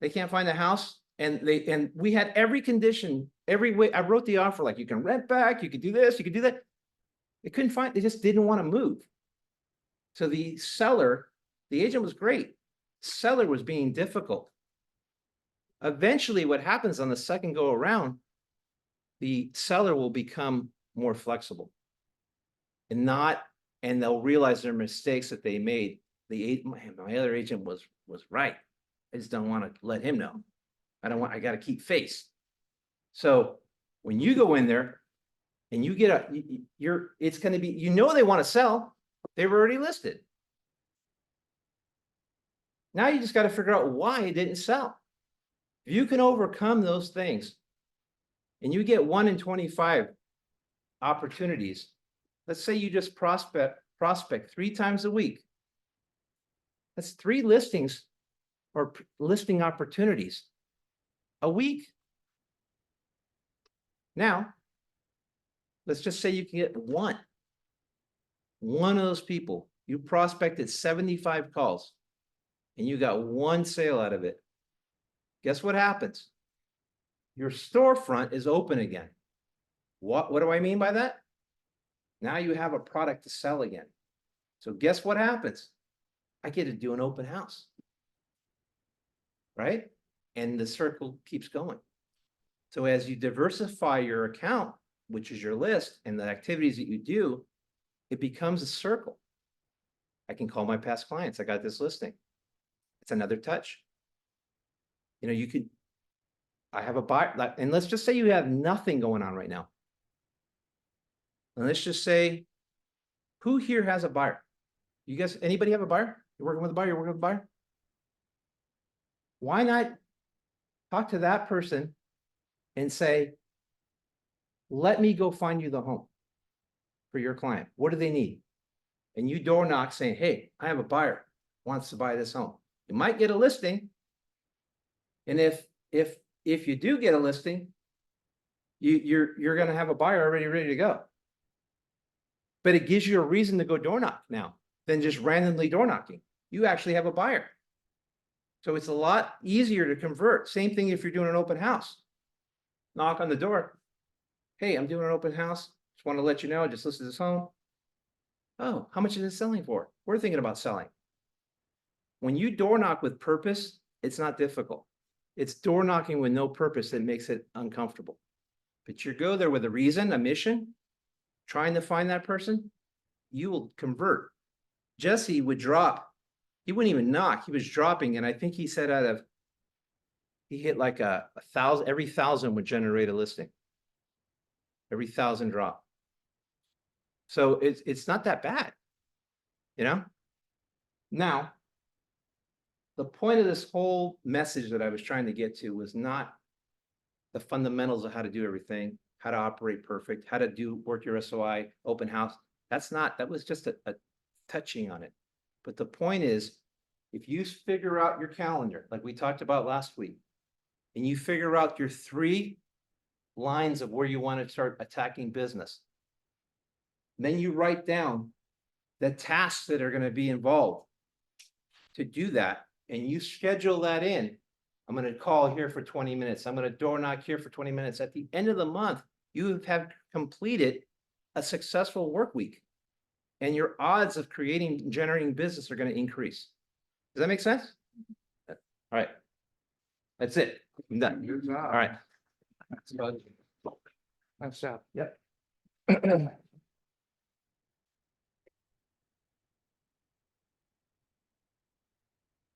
They can't find a house, and we had every condition, every way. I wrote the offer like, you can rent back, you could do this, you could do that. They couldn't find, they just didn't want to move. So the seller, the agent was great. Seller was being difficult. Eventually, what happens on the second go around, the seller will become more flexible and they'll realize their mistakes that they made. My other agent was right. I just don't want to let him know. I got to keep face. So when you go in there and you get it's going to be, they want to sell. They were already listed. Now you just got to figure out why it didn't sell. If you can overcome those things and you get 1 in 25 opportunities, let's say you just prospect 3 times a week. That's 3 listings or listing opportunities a week. Now, let's just say you can get one of those people. You prospected 75 calls and you got 1 sale out of it. Guess what happens? Your storefront is open again. What do I mean by that? Now you have a product to sell again. So guess what happens? I get to do an open house. Right? And the circle keeps going. So as you diversify your account, which is your list, and the activities that you do, it becomes a circle. I can call my past clients. I got this listing. It's another touch. I have a buyer, and let's just say you have nothing going on right now. And let's just say, who here has a buyer? You guys, anybody have a buyer? You're working with a buyer, you're working with a buyer? Why not talk to that person and say, let me go find you the home for your client. What do they need? And you door knock saying, hey, I have a buyer wants to buy this home. You might get a listing. And if you do get a listing, you're going to have a buyer already ready to go. But it gives you a reason to go door knock now than just randomly door knocking. You actually have a buyer. So it's a lot easier to convert. Same thing if you're doing an open house. Knock on the door. Hey, I'm doing an open house. Just want to let you know, I just listed this home. Oh, how much is it selling for? We're thinking about selling. When you door knock with purpose, it's not difficult. It's door knocking with no purpose that makes it uncomfortable. But you go there with a reason, a mission, trying to find that person, you will convert. Jesse would drop. He wouldn't even knock. He was dropping. And I think he said he hit like a 1,000, every 1,000 would generate a listing. Every 1,000 drop. So it's not that bad. You know? Now, the point of this whole message that I was trying to get to was not the fundamentals of how to do everything, how to operate perfect, how to work your SOI, open house. That was just a touching on it. But the point is, if you figure out your calendar, like we talked about last week, and you figure out your 3 lines of where you want to start attacking business, then you write down the tasks that are going to be involved to do that, and you schedule that in. I'm going to call here for 20 minutes. I'm going to door knock here for 20 minutes. At the end of the month, you have completed a successful work week. And your odds of generating business are going to increase. Does that make sense? All right. That's it. I'm done. Good job. All right. Nice job. Yep.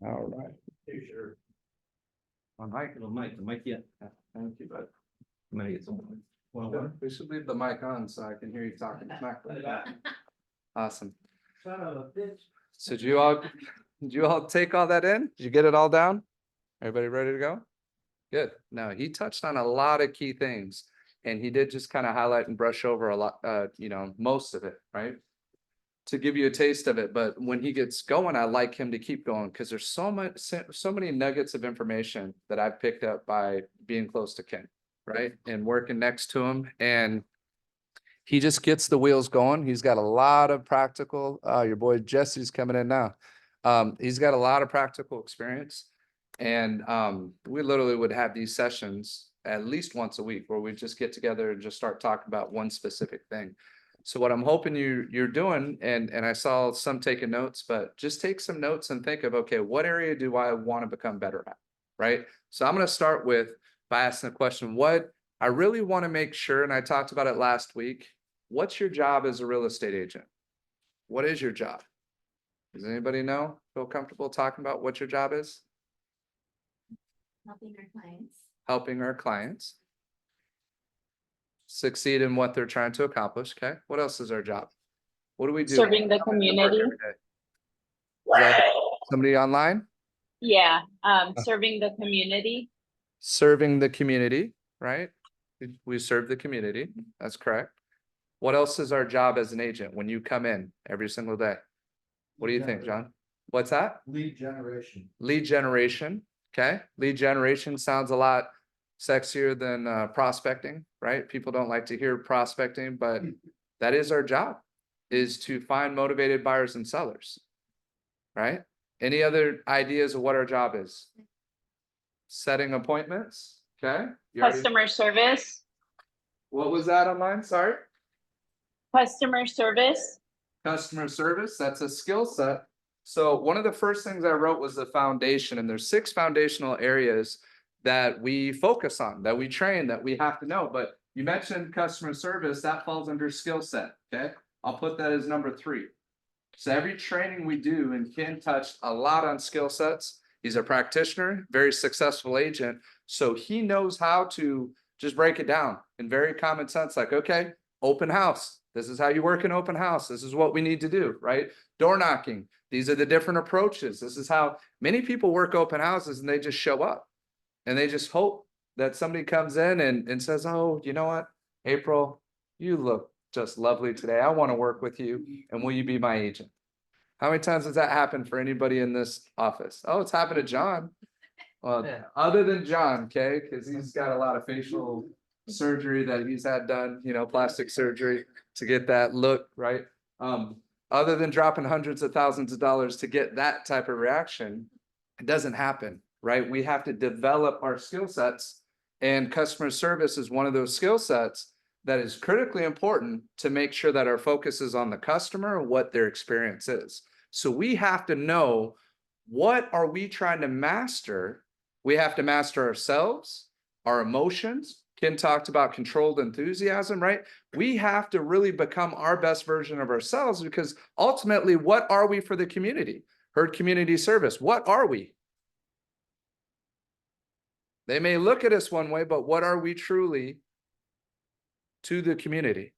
All right. Sure. On mic. The mic, yeah. Thank you, bud. I'm gonna get some. We should leave the mic on so I can hear you talking smack. Awesome. So did you all take all that in? Did you get it all down? Everybody ready to go? Good. No, he touched on a lot of key things and he did just kind of highlight and brush over a lot, most of it, right? To give you a taste of it, but when he gets going, I like him to keep going because there's so many nuggets of information that I've picked up by being close to Ken, right? And working next to him, and he just gets the wheels going. He's got a lot of practical, your boy Jesse's coming in now. He's got a lot of practical experience, and we literally would have these sessions at least once a week where we just get together and just start talking about one specific thing. So what I'm hoping you're doing, and I saw some taking notes, but just take some notes and think of, okay, what area do I want to become better at, right? So I'm going to start with by asking the question, what I really want to make sure, and I talked about it last week, what's your job as a real estate agent? What is your job? Does anybody know? Feel comfortable talking about what your job is? Helping our clients. Helping our clients succeed in what they're trying to accomplish. Okay. What else is our job? What do we do? Serving the community. Is that somebody online? Yeah, serving the community. Serving the community, right? We serve the community. That's correct. What else is our job as an agent when you come in every single day? What do you think, John? What's that? Lead generation. Lead generation. Okay. Lead generation sounds a lot sexier than prospecting, right? People don't like to hear prospecting, but that is our job, is to find motivated buyers and sellers, right? Any other ideas of what our job is? Setting appointments. Okay. Customer service. What was that online? Sorry. Customer service. Customer service. That's a skill set. So one of the first things I wrote was the foundation, and there's 6 foundational areas that we focus on, that we train, that we have to know. But you mentioned customer service, that falls under skill set. Okay. I'll put that as number 3. So every training we do, and Ken touched a lot on skill sets. He's a practitioner, very successful agent. So he knows how to just break it down in very common sense, like, okay, open house. This is how you work an open house. This is what we need to do, right? Door knocking. These are the different approaches. This is how many people work open houses, and they just show up and they just hope that somebody comes in and says, oh, you know what, April, you look just lovely today. I want to work with you. And will you be my agent? How many times has that happened for anybody in this office? Oh, it's happened to John. Well, other than John, okay, because he's got a lot of facial surgery that he's had done, plastic surgery to get that look, right? Other than dropping hundreds of thousands of dollars to get that type of reaction, it doesn't happen, right? We have to develop our skill sets, and customer service is one of those skill sets that is critically important to make sure that our focus is on the customer and what their experience is. So we have to know, what are we trying to master? We have to master ourselves, our emotions. Ken talked about controlled enthusiasm, right? We have to really become our best version of ourselves, because ultimately, what are we for the community? Herd community service. What are we? They may look at us one way, but what are we truly to the community?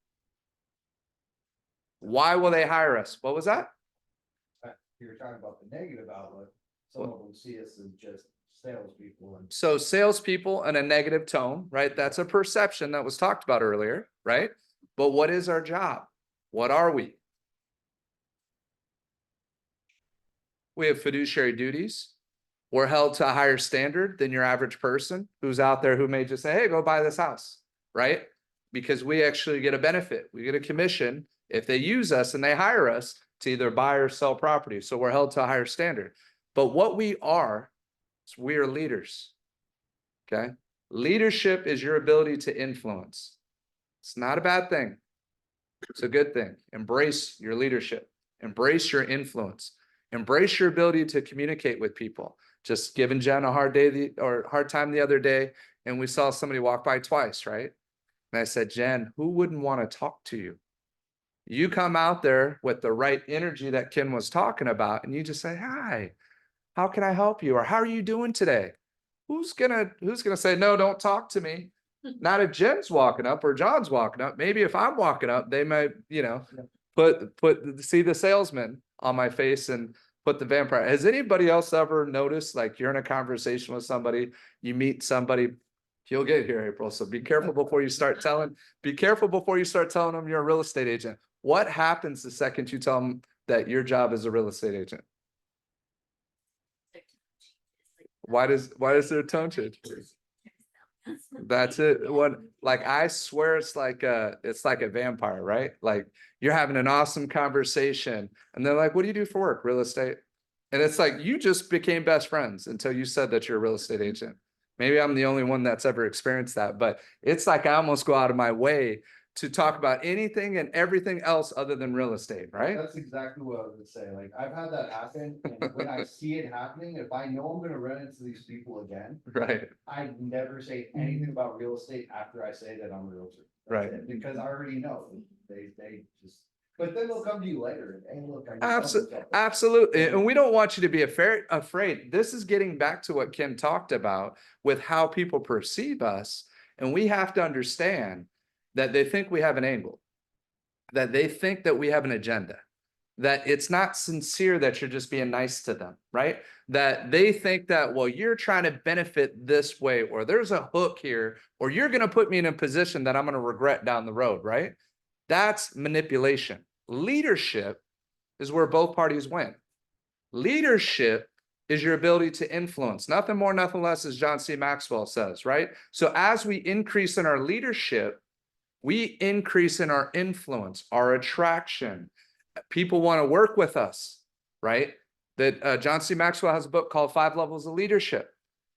Why will they hire us? What was that? you're talking about the negative outlook, some of them see us as just salespeople and. So salespeople and a negative tone, right? That's a perception that was talked about earlier, right? But what is our job? What are we? We have fiduciary duties. We're held to a higher standard than your average person who's out there who may just say, hey, go buy this house, right? Because we actually get a benefit. We get a commission if they use us and they hire us to either buy or sell property. So we're held to a higher standard. But what we are leaders. Okay. Leadership is your ability to influence. It's not a bad thing. It's a good thing. Embrace your leadership. Embrace your influence. Embrace your ability to communicate with people. Just giving Jen a hard time the other day, and we saw somebody walk by twice, right? And I said, Jen, who wouldn't want to talk to you? You come out there with the right energy that Ken was talking about, and you just say, hi, how can I help you? Or how are you doing today? Who's gonna say, no, don't talk to me? Not if Jen's walking up or John's walking up. Maybe if I'm walking up, they might, see the salesman on my face and put the vampire. Has anybody else ever noticed, like you're in a conversation with somebody, you meet somebody, you'll get here, April. So be careful before you start telling them you're a real estate agent. What happens the second you tell them that your job is a real estate agent? Why does their tone change? That's it. I swear it's like a vampire, right? Like you're having an awesome conversation and they're like, what do you do for work? Real estate. And it's like, you just became best friends until you said that you're a real estate agent. Maybe I'm the only one that's ever experienced that, but it's like I almost go out of my way to talk about anything and everything else other than real estate, right? That's exactly what I would say. Like, I've had that happen, and when I see it happening, if I know I'm gonna run into these people again, Right. I never say anything about real estate after I say that I'm a realtor. That's Right. it, because I already know, they just, but then they'll come to you later, and hey, look, I. Absolutely. And we don't want you to be afraid. This is getting back to what Kim talked about with how people perceive us. And we have to understand that they think we have an angle, that they think that we have an agenda, that it's not sincere, that you're just being nice to them, right? That they think that, well, you're trying to benefit this way, or there's a hook here, or you're going to put me in a position that I'm going to regret down the road, right? That's manipulation. Leadership is where both parties win. Leadership is your ability to influence. Nothing more, nothing less, as John C. Maxwell says, right? So as we increase in our leadership, we increase in our influence, our attraction. People want to work with us, right? That John C. Maxwell has a book called 5 Levels of Leadership.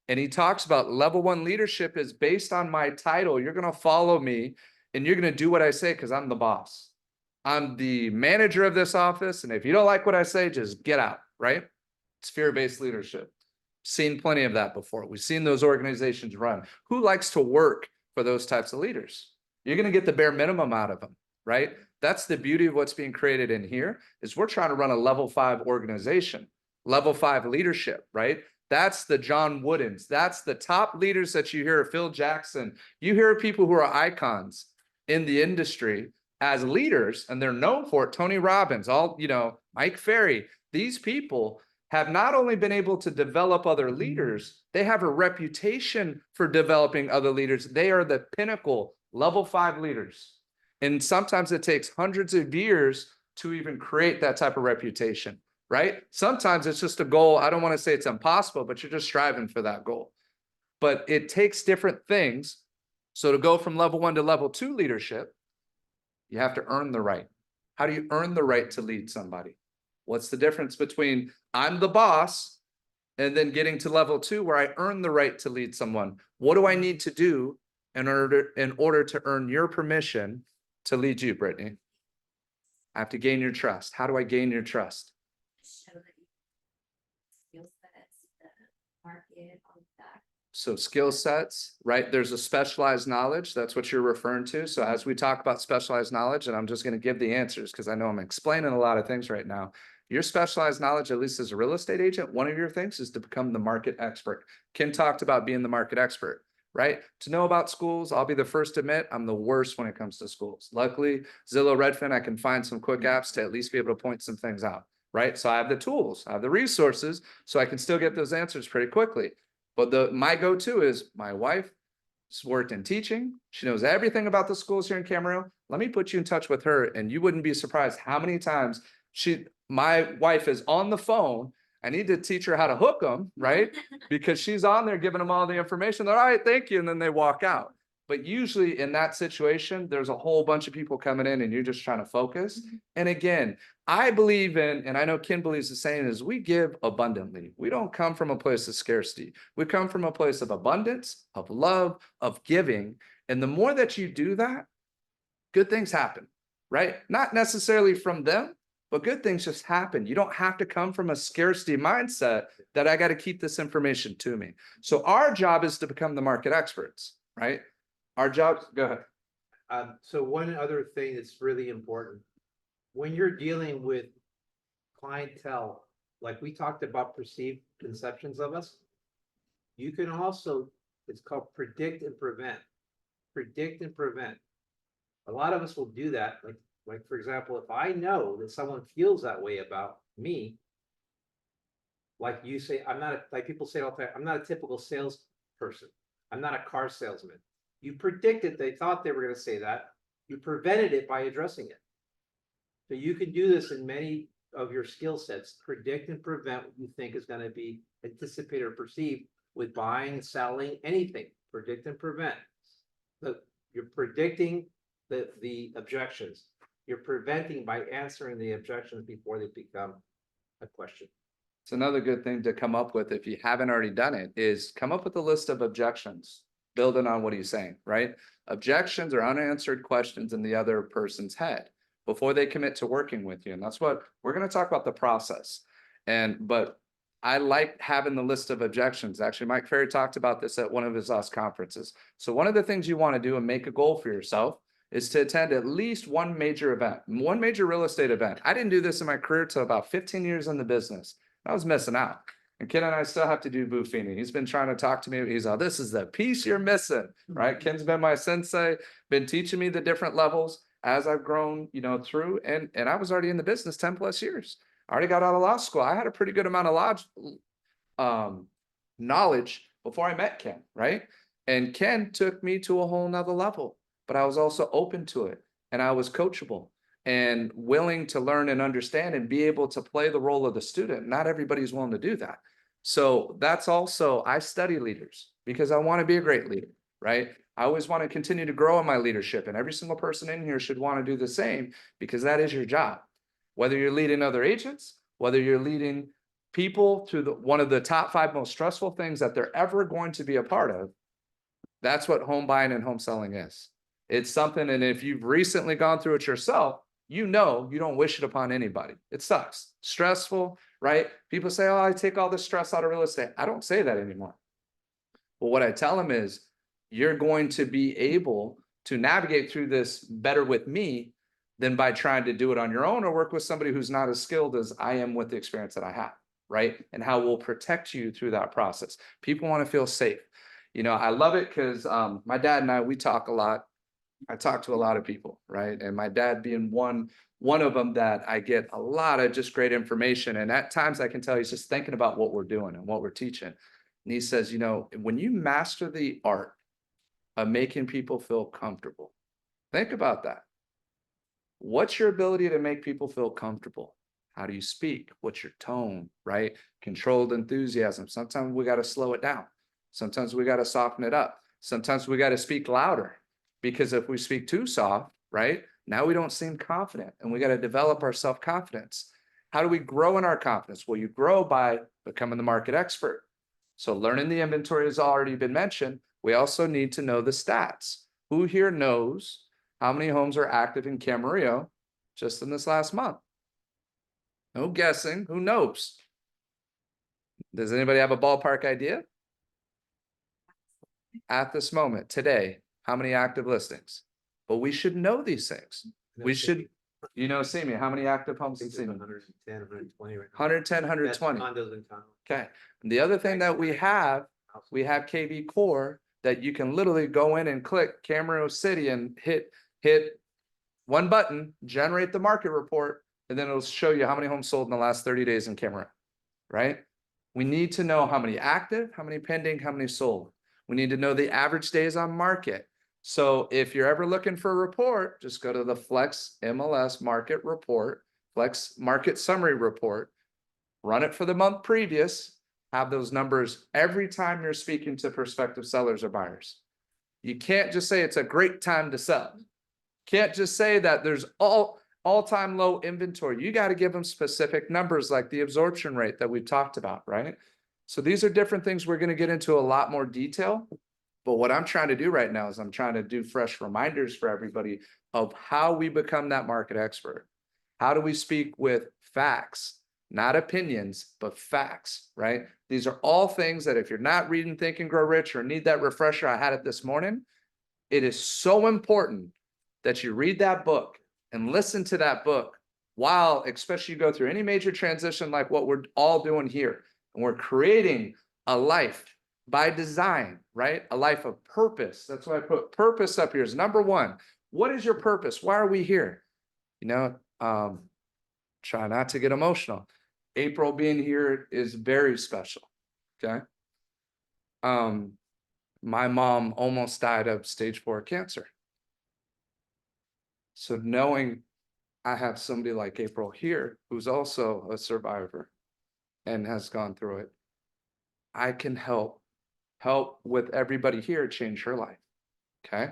And he talks about level 1 leadership is based on my title. You're going to follow me and you're going to do what I say because I'm the boss. I'm the manager of this office. And if you don't like what I say, just get out, right? It's fear-based leadership. Seen plenty of that before. We've seen those organizations run. Who likes to work for those types of leaders? You're going to get the bare minimum out of them, right? That's the beauty of what's being created in here is we're trying to run a level 5 organization, level 5 leadership, right? That's the John Woodens. That's the top leaders that you hear, Phil Jackson. You hear people who are icons in the industry as leaders, and they're known for it. Tony Robbins, Mike Ferry. These people have not only been able to develop other leaders, they have a reputation for developing other leaders. They are the pinnacle level 5 leaders. And sometimes it takes hundreds of years to even create that type of reputation, right? Sometimes it's just a goal. I don't want to say it's impossible, but you're just striving for that goal. But it takes different things. So to go from level 1 to level 2 leadership, you have to earn the right. How do you earn the right to lead somebody? What's the difference between I'm the boss and then getting to level 2 where I earn the right to lead someone? What do I need to do in order to earn your permission to lead you, Brittany? I have to gain your trust. How do I gain your trust? Show that you skill sets, the market, all of that. So skill sets, right? There's a specialized knowledge. That's what you're referring to. So as we talk about specialized knowledge, and I'm just going to give the answers because I know I'm explaining a lot of things right now. Your specialized knowledge, at least as a real estate agent, one of your things is to become the market expert. Ken talked about being the market expert, right? To know about schools, I'll be the first to admit I'm the worst when it comes to schools. Luckily, Zillow, Redfin, I can find some quick apps to at least be able to point some things out. right? So I have the tools, I have the resources, so I can still get those answers pretty quickly. But my go-to is my wife worked in teaching. She knows everything about the schools here in Camarillo. Let me put you in touch with her, and you wouldn't be surprised how many times my wife is on the phone. I need to teach her how to hook them, right? Because she's on there giving them all the information. They're all right, thank you, and then they walk out. But usually in that situation, there's a whole bunch of people coming in and you're just trying to focus. And again, I believe in, and I know Ken believes the same, is we give abundantly. We don't come from a place of scarcity. We come from a place of abundance, of love, of giving. And the more that you do that, good things happen, right? Not necessarily from them, but good things just happen. You don't have to come from a scarcity mindset that I got to keep this information to me. So our job is to become the market experts, right? Our job, go ahead. So one other thing that's really important, when you're dealing with clientele, like we talked about perceived conceptions of us, you can also, it's called predict and prevent. Predict and prevent. A lot of us will do that. Like for example, if I know that someone feels that way about me, like you say, like people say all the time, I'm not a typical salesperson. I'm not a car salesman. You predicted they thought they were going to say that. You prevented it by addressing it. So you can do this in many of your skill sets. Predict and prevent what you think is going to be anticipated or perceived with buying, selling, anything. Predict and prevent. You're predicting the objections. You're preventing by answering the objections before they become a question. It's another good thing to come up with if you haven't already done it is come up with a list of objections, building on what he's saying, right? Objections are unanswered questions in the other person's head before they commit to working with you. And that's what we're going to talk about, the process. But I like having the list of objections. Actually, Mike Ferry talked about this at one of his last conferences. So one of the things you want to do and make a goal for yourself is to attend at least one major event, one major real estate event. I didn't do this in my career till about 15 years in the business. I was missing out. And Ken and I still have to do Buffini. He's been trying to talk to me. He's like, this is the piece you're missing, right? Ken's been my sensei, been teaching me the different levels as I've grown, through. And I was already in the business 10 plus years. I already got out of law school. I had a pretty good amount of knowledge before I met Ken, right? And Ken took me to a whole nother level, but I was also open to it. And I was coachable and willing to learn and understand and be able to play the role of the student. Not everybody's willing to do that. So that's also, I study leaders because I want to be a great leader, right? I always want to continue to grow in my leadership, and every single person in here should want to do the same because that is your job. Whether you're leading other agents, whether you're leading people through one of the top 5 most stressful things that they're ever going to be a part of, that's what home buying and home selling is. It's something, and if you've recently gone through it yourself, you don't wish it upon anybody. It sucks. Stressful, right? People say, oh, I take all the stress out of real estate. I don't say that anymore. But what I tell them is, you're going to be able to navigate through this better with me than by trying to do it on your own or work with somebody who's not as skilled as I am with the experience that I have, right? And how we'll protect you through that process. People want to feel safe. I love it because my dad and we talk a lot. I talk to a lot of people, right? And my dad being one of them that I get a lot of just great information. And at times I can tell he's just thinking about what we're doing and what we're teaching. And he says, when you master the art of making people feel comfortable, think about that. What's your ability to make people feel comfortable? How do you speak? What's your tone, right? Controlled enthusiasm. Sometimes we got to slow it down. Sometimes we got to soften it up. Sometimes we got to speak louder. Because if we speak too soft, right, now we don't seem confident, and we got to develop our self-confidence. How do we grow in our confidence? Well, you grow by becoming the market expert. So learning the inventory has already been mentioned. We also need to know the stats. Who here knows how many homes are active in Camarillo just in this last month? No guessing. Who knows? Does anybody have a ballpark idea? At this moment, today, how many active listings? But we should know these things. We should, Simi, how many active homes in Simi? 110, 120 right now. 110, 120. Condos in town. Okay. And the other thing that we have KV Core that you can literally go in and click Camarillo City and hit one button, generate the market report. and then it'll show you how many homes sold in the last 30 days in Cameroon, right? We need to know how many active, how many pending, how many sold. We need to know the average days on market. So if you're ever looking for a report, just go to the Flex MLS market report, Flex market summary report, run it for the month previous, have those numbers every time you're speaking to prospective sellers or buyers. You can't just say it's a great time to sell. Can't just say that there's all-time low inventory. You got to give them specific numbers like the absorption rate that we've talked about, right? So these are different things we're going to get into a lot more detail. But what I'm trying to do right now is I'm trying to do fresh reminders for everybody of how we become that market expert. How do we speak with facts, not opinions, but facts, right? These are all things that if you're not reading Think and Grow Rich or need that refresher, I had it this morning. It is so important that you read that book and listen to that book while, especially you go through any major transition like what we're all doing here. And we're creating a life by design, right? A life of purpose. That's why I put purpose up here is number one. What is your purpose? Why are we here? You know, try not to get emotional. April being here is very special. Okay. My mom almost died of stage 4 cancer. So knowing I have somebody like April here, who's also a survivor and has gone through it, I can help with everybody here change her life. Okay.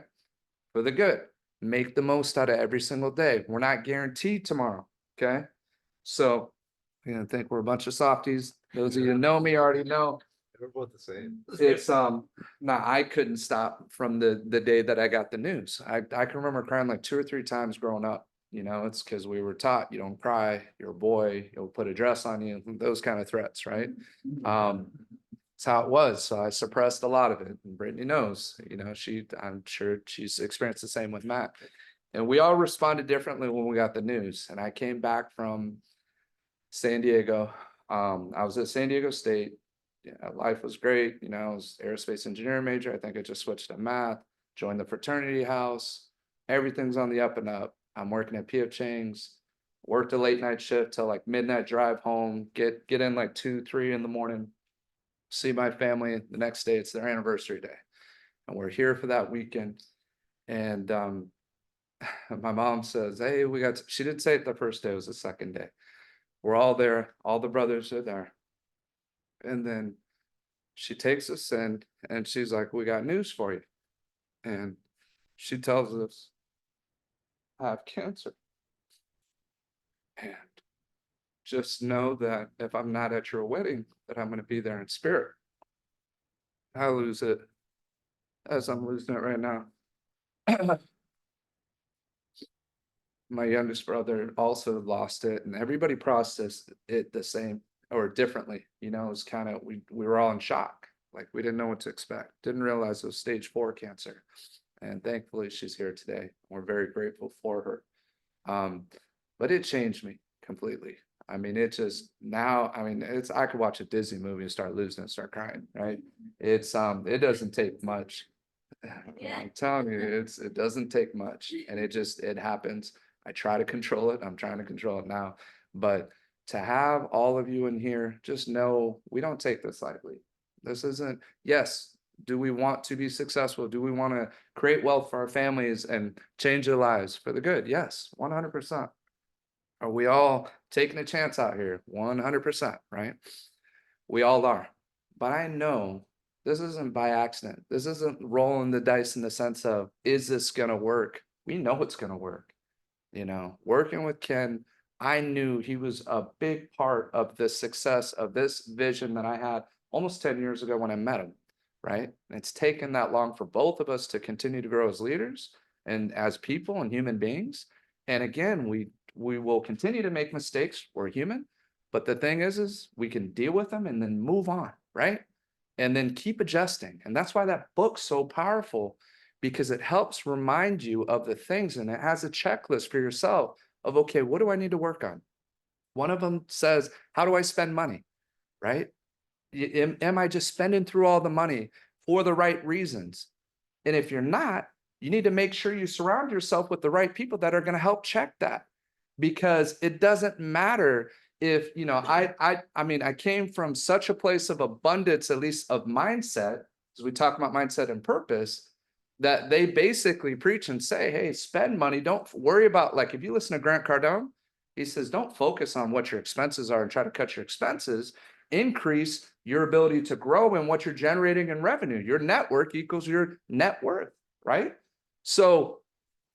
For the good, make the most out of every single day. We're not guaranteed tomorrow. Okay. So you know, think we're a bunch of softies. Those of you who know me already know. We're both the same. It's now I couldn't stop from the day that I got the news. I can remember crying like 2 or 3 times growing up. You know, it's because we were taught you don't cry, you're a boy, you'll put a dress on you, those kind of threats, right? It's how it was. So I suppressed a lot of it. And Brittany knows, you know, I'm sure she's experienced the same with Matt. And we all responded differently when we got the news. And I came back from San Diego. I was at San Diego State. Yeah, life was great. You know, I was aerospace engineering major. I think I just switched to math, joined the fraternity house. Everything's on the up and up. I'm working at P.F. Chang's, worked a late night shift till like midnight, drive home, get in like 2, 3 in the morning, see my family. The next day, it's their anniversary day. And we're here for that weekend. And my mom says, hey, she didn't say it the first day, it was the second day. We're all there. All the brothers are there. And then she takes us in and she's like, we got news for you. And she tells us, I have cancer. And just know that if I'm not at your wedding, that I'm going to be there in spirit. I lose it as I'm losing it right now. My youngest brother also lost it, and everybody processed it the same or differently. You know, it was kind of, we were all in shock. Like we didn't know what to expect. Didn't realize it was stage 4 cancer. And thankfully she's here today. We're very grateful for her. But it changed me completely. I mean, it just now, I mean, I could watch a Disney movie and start losing and start crying, right? It doesn't take much. Yeah. I'm telling you, it doesn't take much, and it happens. I try to control it. I'm trying to control it now, but to have all of you in here, just know we don't take this lightly. This isn't, yes, do we want to be successful? Do we want to create wealth for our families and change their lives for the good? Yes, 100%. Are we all taking a chance out here? 100%, right? We all are. But I know this isn't by accident. This isn't rolling the dice in the sense of, is this going to work? We know it's going to work. You know, working with Ken, I knew he was a big part of the success of this vision that I had almost 10 years ago when I met him, right? And it's taken that long for both of us to continue to grow as leaders and as people and human beings. And again, we will continue to make mistakes. We're human. But the thing is we can deal with them and then move on, right? And then keep adjusting. And that's why that book's so powerful, because it helps remind you of the things, and it has a checklist for yourself of, okay, what do I need to work on? One of them says, how do I spend money, right? Am I just spending through all the money for the right reasons? And if you're not, you need to make sure you surround yourself with the right people that are going to help check that. because it doesn't matter if, you know, I mean, I came from such a place of abundance, at least of mindset, as we talk about mindset and purpose, that they basically preach and say, hey, spend money. Don't worry about, like, if you listen to Grant Cardone, he says, don't focus on what your expenses are and try to cut your expenses. Increase your ability to grow in what you're generating in revenue. Your network equals your net worth, right? So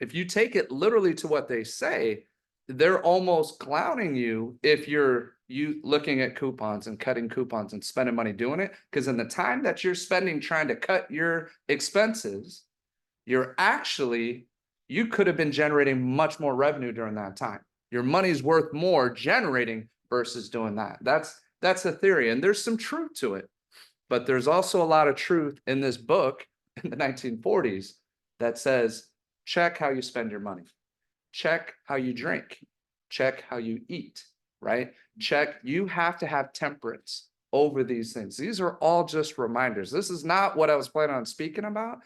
if you take it literally to what they say, they're almost clowning you if you're looking at coupons and cutting coupons and spending money doing it. Because in the time that you're spending trying to cut your expenses, you could have been generating much more revenue during that time. Your money's worth more generating versus doing that. That's the theory. And there's some truth to it. But there's also a lot of truth in this book in the 1940s that says, check how you spend your money. Check how you drink. Check how you eat, right? Check, you have to have temperance over these things. These are all just reminders. This is not what I was planning on speaking about,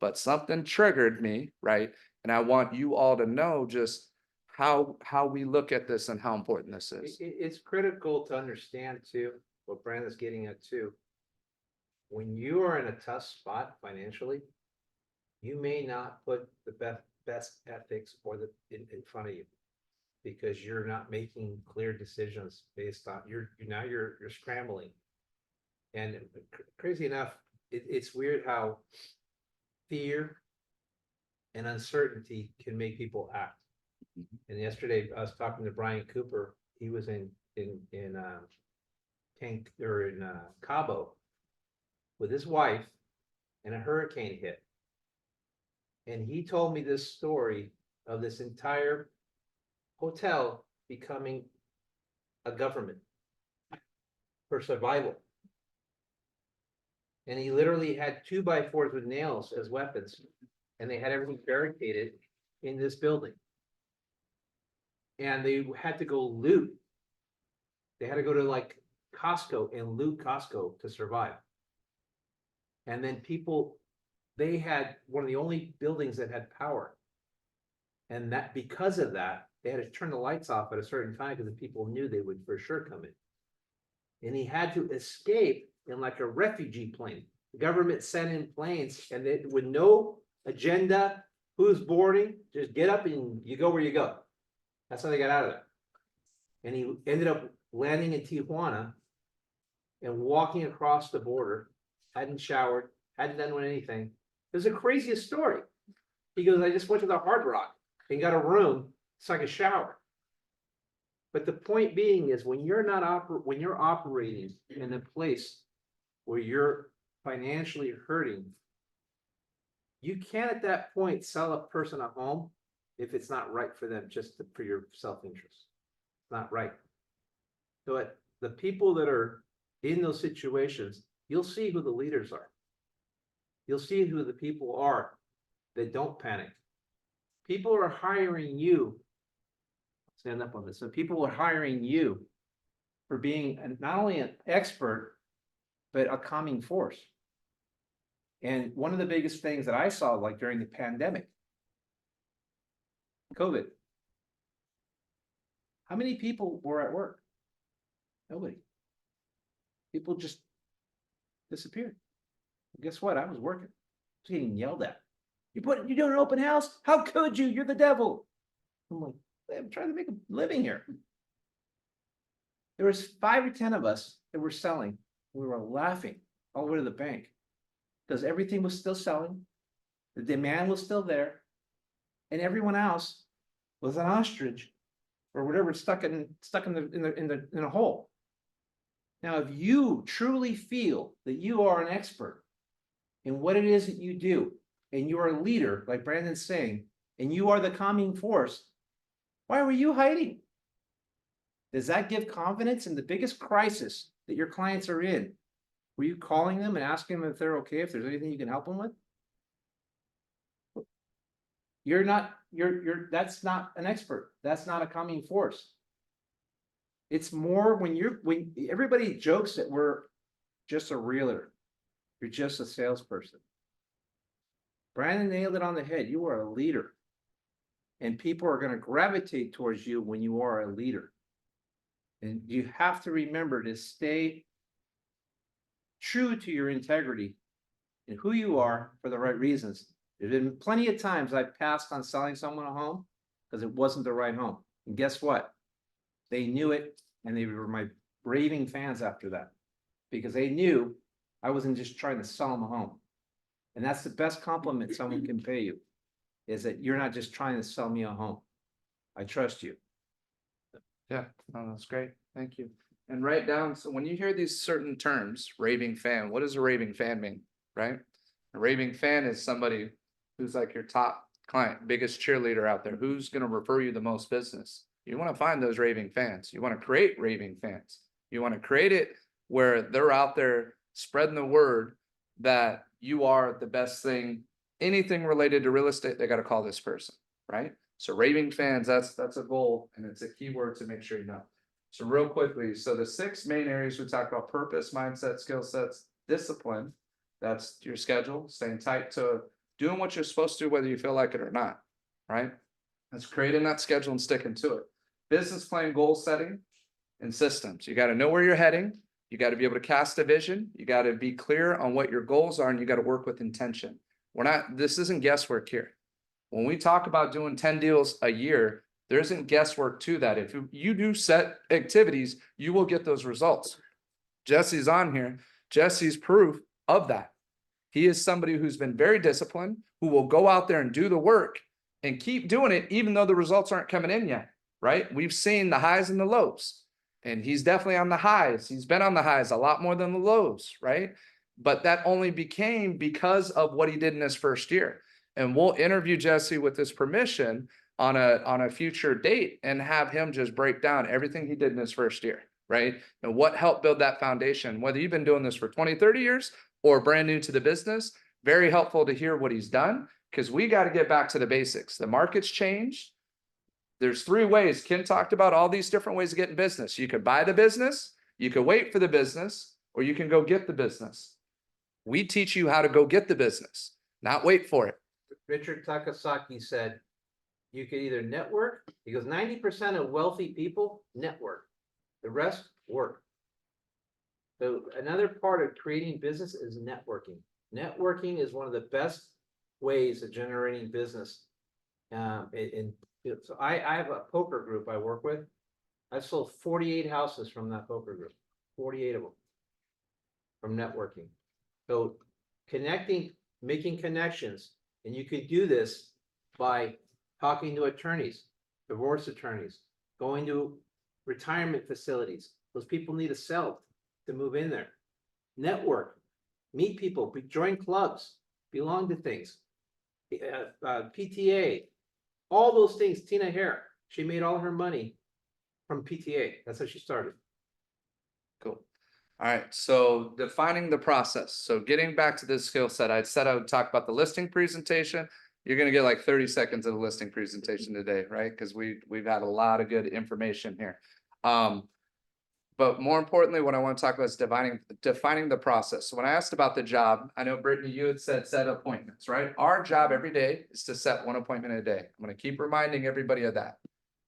but something triggered me, right? And I want you all to know just how we look at this and how important this is. It's critical to understand too, what Brandon's getting at too. When you are in a tough spot financially, you may not put the best ethics or in front of you, because you're not making clear decisions based on you're scrambling. And crazy enough, it's weird how fear and uncertainty can make people act. And yesterday I was talking to Brian Cooper. He was in Cabo with his wife, and a hurricane hit. And he told me this story of this entire hotel becoming a government for survival. And he literally had 2x4s with nails as weapons, and they had everything barricaded in this building. And they had to go loot. They had to go to like Costco and loot Costco to survive. And then they had one of the only buildings that had power. And that because of that, they had to turn the lights off at a certain time because the people knew they would for sure come in. And he had to escape in like a refugee plane. The government sent in planes, and they, with no agenda, who's boarding, just get up and you go where you go. That's how they got out of there. And he ended up landing in Tijuana and walking across the border, hadn't showered, hadn't done anything. It was the craziest story. He goes, I just went to the Hard Rock and got a room. It's like a shower. But the point being is, when you're operating in a place where you're financially hurting, you can't at that point sell a person a home if it's not right for them, for your self-interest. It's not right. So the people that are in those situations, you'll see who the leaders are. You'll see who the people are that don't panic. People are hiring you. Stand up on this. So people are hiring you for being not only an expert, but a calming force. And one of the biggest things that I saw, like during the pandemic, COVID, how many people were at work? Nobody. People just disappeared. Guess what? I was working. I was getting yelled at. You're doing an open house? How could you? You're the devil. I'm like, I'm trying to make a living here. There was 5 or 10 of us that were selling. We were laughing all the way to the bank because everything was still selling. The demand was still there. And everyone else was an ostrich or whatever stuck in a hole. Now, if you truly feel that you are an expert in what it is that you do, and you are a leader, like Brandon's saying, and you are the calming force, why were you hiding? Does that give confidence in the biggest crisis that your clients are in? Were you calling them and asking them if they're okay, if there's anything you can help them with? That's not an expert. That's not a calming force. It's more when everybody jokes that we're just a realtor. You're just a salesperson. Brandon nailed it on the head. You are a leader. And people are gonna gravitate towards you when you are a leader. And you have to remember to stay true to your integrity and who you are for the right reasons. There's been plenty of times I passed on selling someone a home because it wasn't the right home. And guess what? They knew it and they were my raving fans after that because they knew I wasn't just trying to sell them a home. And that's the best compliment someone can pay you, is that you're not just trying to sell me a home. I trust you. Yeah, no, that's great. Thank you. And write down, so when you hear these certain terms, raving fan, what does a raving fan mean, right? A raving fan is somebody who's like your top client, biggest cheerleader out there, who's gonna refer you the most business. You wanna find those raving fans. You wanna create raving fans. You wanna create it where they're out there spreading the word that you are the best thing, anything related to real estate, they gotta call this person, right? So raving fans, that's a goal and it's a keyword to make sure you know. So real quickly, so the 6 main areas we talked about: purpose, mindset, skill sets, discipline. That's your schedule, staying tight to doing what you're supposed to, whether you feel like it or not, right? That's creating that schedule and sticking to it. Business plan, goal setting, and systems. You got to know where you're heading. You got to be able to cast a vision. You got to be clear on what your goals are, and you got to work with intention. This isn't guesswork here. When we talk about doing 10 deals a year, there isn't guesswork to that. If you do set activities, you will get those results. Jesse's on here. Jesse's proof of that. He is somebody who's been very disciplined, who will go out there and do the work and keep doing it, even though the results aren't coming in yet, right? We've seen the highs and the lows, and he's definitely on the highs. He's been on the highs a lot more than the lows, right? But that only became because of what he did in his first year. And we'll interview Jesse with his permission on a future date and have him just break down everything he did in his first year, right? And what helped build that foundation, whether you've been doing this for 20, 30 years or brand new to the business, very helpful to hear what he's done, because we got to get back to the basics. The market's changed. There's 3 ways. Ken talked about all these different ways of getting business. You could buy the business, you could wait for the business, or you can go get the business. We teach you how to go get the business, not wait for it. Richard Takasaki said, you could either network, because 90% of wealthy people network, the rest work. So another part of creating business is networking. Networking is one of the best ways of generating business. So I have a poker group I work with. I've sold 48 houses from that poker group, 48 of them from networking. So connecting, making connections, and you could do this by talking to attorneys, divorce attorneys, going to retirement facilities. Those people need a cell to move in there. Network, meet people, join clubs, belong to things. PTA, all those things. Tina Hare, she made all her money from PTA. That's how she started. Cool. All right. So defining the process. So getting back to this skill set, I said I would talk about the listing presentation. You're going to get like 30 seconds of the listing presentation today, right? Because we've had a lot of good information here. But more importantly, what I want to talk about is defining the process. So when I asked about the job, I know Brittany, you had said set appointments, right? Our job every day is to set 1 appointment a day. I'm going to keep reminding everybody of that.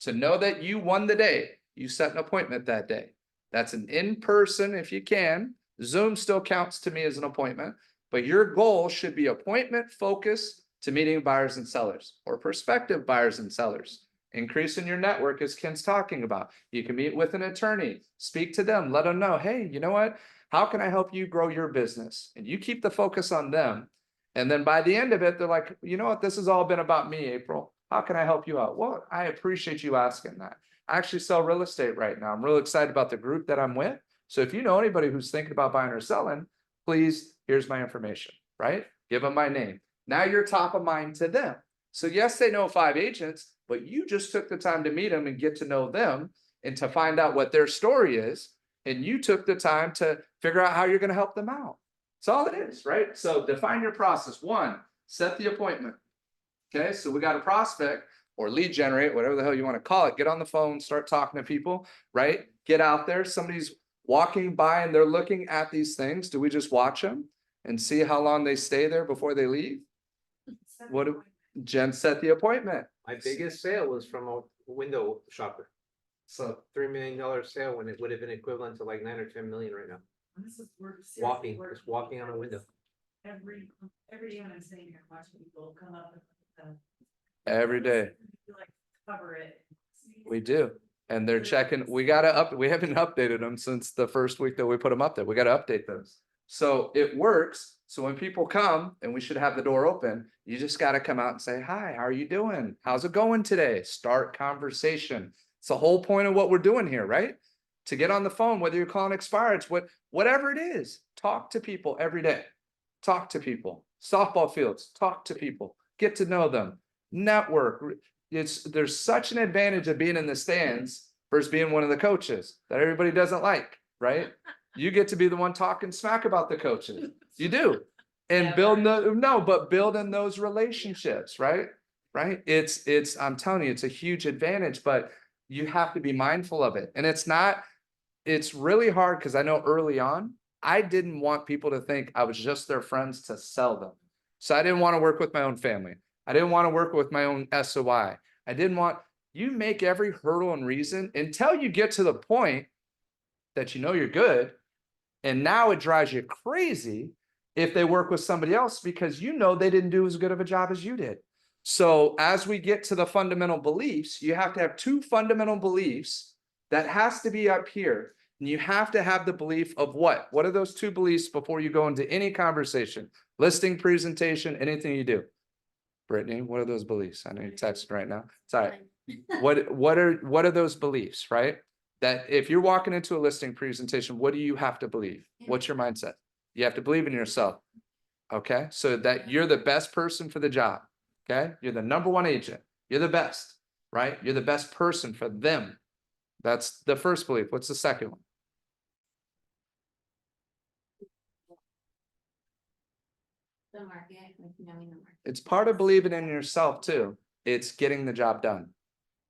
To know that you won the day, you set an appointment that day. That's an in-person if you can. Zoom still counts to me as an appointment, but your goal should be appointment focused to meeting buyers and sellers or prospective buyers and sellers. Increasing your network, as Ken's talking about. You can meet with an attorney, speak to them, let them know, hey, you know what? How can I help you grow your business? And you keep the focus on them. And then by the end of it, they're like, you know what? This has all been about me, April. How can I help you out? Well, I appreciate you asking that. I actually sell real estate right now. I'm really excited about the group that I'm with. So if you know anybody who's thinking about buying or selling, please, here's my information, right? Give them my name. Now you're top of mind to them. So yes, they know 5 agents, but you just took the time to meet them and get to know them and to find out what their story is. And you took the time to figure out how you're going to help them out. That's all it is, right? So define your process. 1, set the appointment. Okay, so we got a prospect or lead generate, whatever the hell you want to call it. Get on the phone, start talking to people, right? Get out there. Somebody's walking by and they're looking at these things. Do we just watch them and see how long they stay there before they leave? What do Jen set the appointment, My biggest sale was from a window shopper. So $3 million sale when it would have been equivalent to like 9 or 10 million right now. This is work. Walking, just walking on a window. Every day when I'm sitting here watching people come up with Every day. like cover it. We do. And they're checking, we haven't updated them since the first week that we put them up there. We gotta update those. So it works. So when people come and we should have the door open, you just gotta come out and say, hi, how are you doing? How's it going today? Start conversation. It's the whole point of what we're doing here, right? To get on the phone, whether you're calling expireds, whatever it is, talk to people every day. Talk to people. Softball fields, talk to people, get to know them, network. There's such an advantage of being in the stands versus being one of the coaches that everybody doesn't like, right? You get to be the one talking smack about the coaches. You do. And building those relationships, right? Right? I'm telling you, it's a huge advantage, but you have to be mindful of it. And it's really hard because I know early on, I didn't want people to think I was just their friends to sell them. So I didn't want to work with my own family. I didn't want to work with my own SOI. You make every hurdle and reason until you get to the point that you know you're good. And now it drives you crazy if they work with somebody else because you know they didn't do as good of a job as you did. So as we get to the fundamental beliefs, you have to have two fundamental beliefs that has to be up here. And you have to have the belief of what? What are those two beliefs before you go into any conversation, listing, presentation, anything you do? Brittany, what are those beliefs? I know you're texting right now. It's all right. What are those beliefs, right? That if you're walking into a listing presentation, what do you have to believe? What's your mindset? You have to believe in yourself. Okay. So that you're the best person for the job. Okay. You're the number one agent. You're the best, right? You're the best person for them. That's the first belief. What's the second one? The market, like knowing the market. It's part of believing in yourself too. It's getting the job done.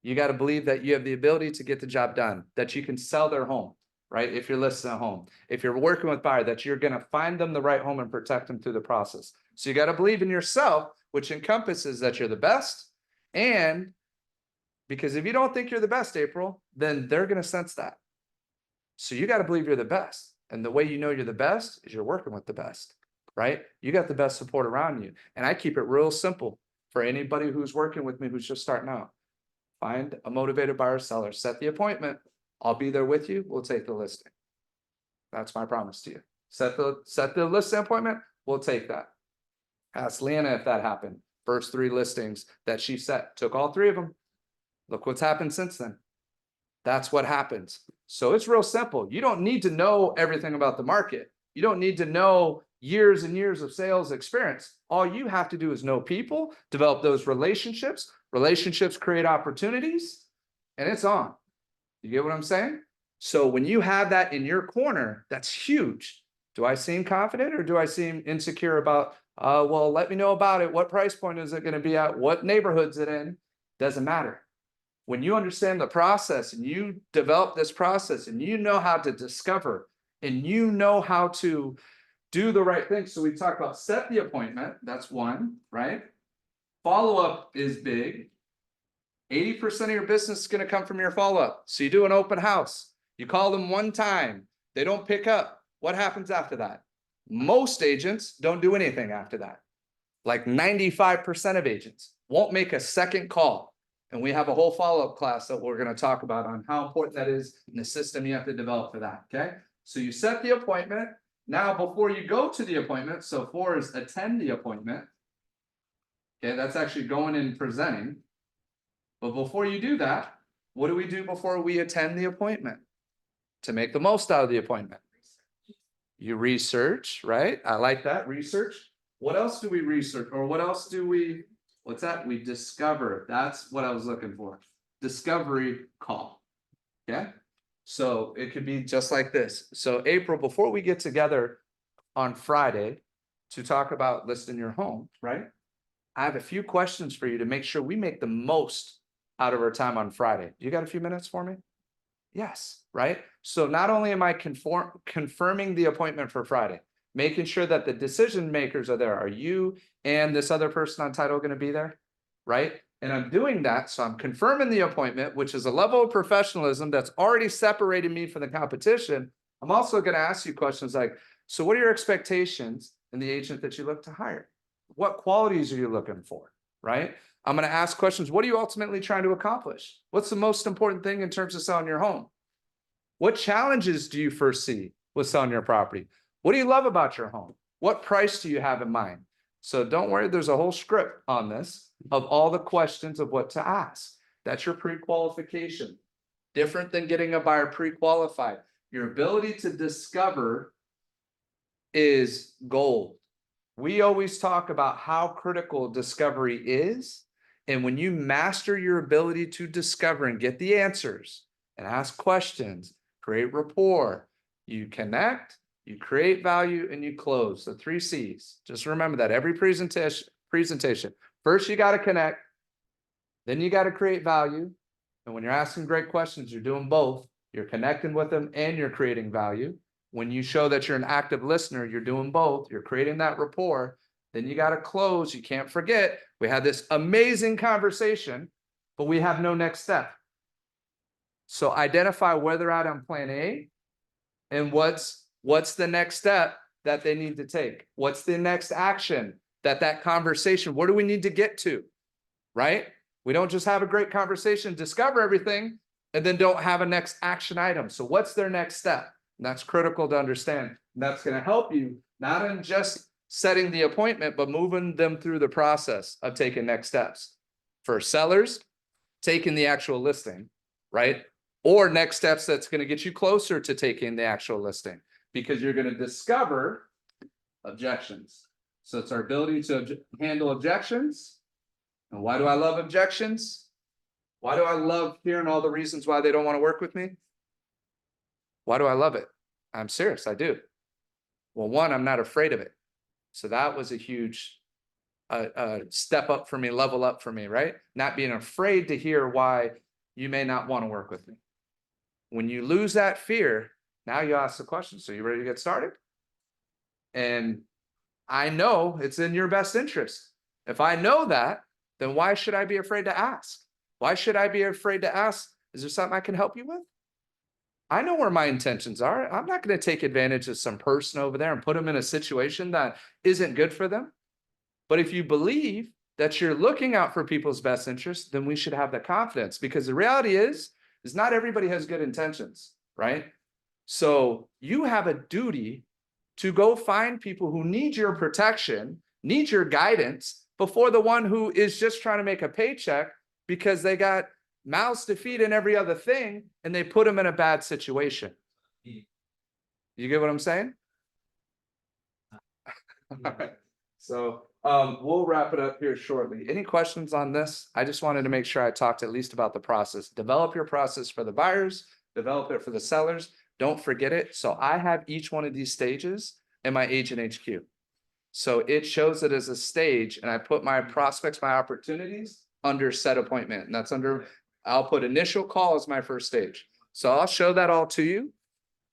You got to believe that you have the ability to get the job done, that you can sell their home, right? If you're listing a home, if you're working with buyer, that you're going to find them the right home and protect them through the process. So you got to believe in yourself, which encompasses that you're the best. And because if you don't think you're the best, April, then they're going to sense that. So you got to believe you're the best. And the way you know you're the best is you're working with the best, right? You got the best support around you. And I keep it real simple for anybody who's working with me, who's just starting out. Find a motivated buyer seller, set the appointment. I'll be there with you. We'll take the listing. That's my promise to you. Set the listing appointment. We'll take that. Ask Leanna if that happened. First 3 listings that she set, took all 3 of them. Look what's happened since then. That's what happens. So it's real simple. You don't need to know everything about the market. You don't need to know years and years of sales experience. All you have to do is know people, develop those relationships. Relationships create opportunities, and it's on. You get what I'm saying? So when you have that in your corner, that's huge. Do I seem confident or do I seem insecure about, well, let me know about it. What price point is it going to be at? What neighborhood's it in? Doesn't matter. When you understand the process and you develop this process and you know how to discover and you know how to do the right thing. So we talk about set the appointment. That's one, right? Follow-up is big. 80% of your business is going to come from your follow-up. So you do an open house. You call them one time. They don't pick up. What happens after that? Most agents don't do anything after that. Like 95% of agents won't make a second call. And we have a whole follow-up class that we're going to talk about on how important that is and the system you have to develop for that. Okay. So you set the appointment. Now, before you go to the appointment, so 4 is attend the appointment. Okay, that's actually going and presenting. But before you do that, what do we do before we attend the appointment? To make the most out of the appointment. You research, right? I like that, research. What else do we research? Or what else do we, what's that? We discover. That's what I was looking for. Discovery call. Okay? So it could be just like this. So April, before we get together on Friday to talk about listing your home, right? I have a few questions for you to make sure we make the most out of our time on Friday. You got a few minutes for me? Yes, right? So not only am I confirming the appointment for Friday, making sure that the decision makers are there. Are you and this other person on title going to be there? Right? And I'm doing that, so I'm confirming the appointment, which is a level of professionalism that's already separated me from the competition. I'm also gonna ask you questions like, so what are your expectations in the agent that you look to hire? What qualities are you looking for, right? I'm gonna ask questions, what are you ultimately trying to accomplish? What's the most important thing in terms of selling your home? What challenges do you foresee with selling your property? What do you love about your home? What price do you have in mind? So don't worry, there's a whole script on this of all the questions of what to ask. That's your pre-qualification. Different than getting a buyer pre-qualified. Your ability to discover is gold. We always talk about how critical discovery is. And when you master your ability to discover and get the answers and ask questions, create rapport, you connect, you create value, and you close. The 3 C's. Just remember that every presentation. First, you got to connect. Then you got to create value. And when you're asking great questions, you're doing both. You're connecting with them and you're creating value. When you show that you're an active listener, you're doing both. You're creating that rapport. Then you got to close. You can't forget, we had this amazing conversation, but we have no next step. So identify where they're at on plan A and what's the next step that they need to take? What's the next action that conversation, where do we need to get to, right? We don't just have a great conversation, discover everything, and then don't have a next action item. So what's their next step? And that's critical to understand. And that's going to help you not in just setting the appointment, but moving them through the process of taking next steps. For sellers, taking the actual listing, right? Or next steps that's going to get you closer to taking the actual listing, because you're going to discover objections. So it's our ability to handle objections. And why do I love objections? Why do I love hearing all the reasons why they don't want to work with me? Why do I love it? I'm serious, I do. Well, one, I'm not afraid of it. So that was a huge step up for me, level up for me, right? Not being afraid to hear why you may not want to work with me. When you lose that fear, now you ask the question, so you ready to get started? And I know it's in your best interest. If I know that, then why should I be afraid to ask? Why should I be afraid to ask? Is there something I can help you with? I know where my intentions are. I'm not going to take advantage of some person over there and put them in a situation that isn't good for them. But if you believe that you're looking out for people's best interests, then we should have the confidence, because the reality is not everybody has good intentions, right? So you have a duty to go find people who need your protection, need your guidance, before the one who is just trying to make a paycheck because they got mouths to feed and every other thing, and they put them in a bad situation. You get what I'm saying? All right. So we'll wrap it up here shortly. Any questions on this? I just wanted to make sure I talked at least about the process. Develop your process for the buyers, develop it for the sellers. Don't forget it. So I have each one of these stages in my agent HQ. So it shows it as a stage, and I put my prospects, my opportunities under set appointment. And that's under, I'll put initial call as my first stage. So I'll show that all to you.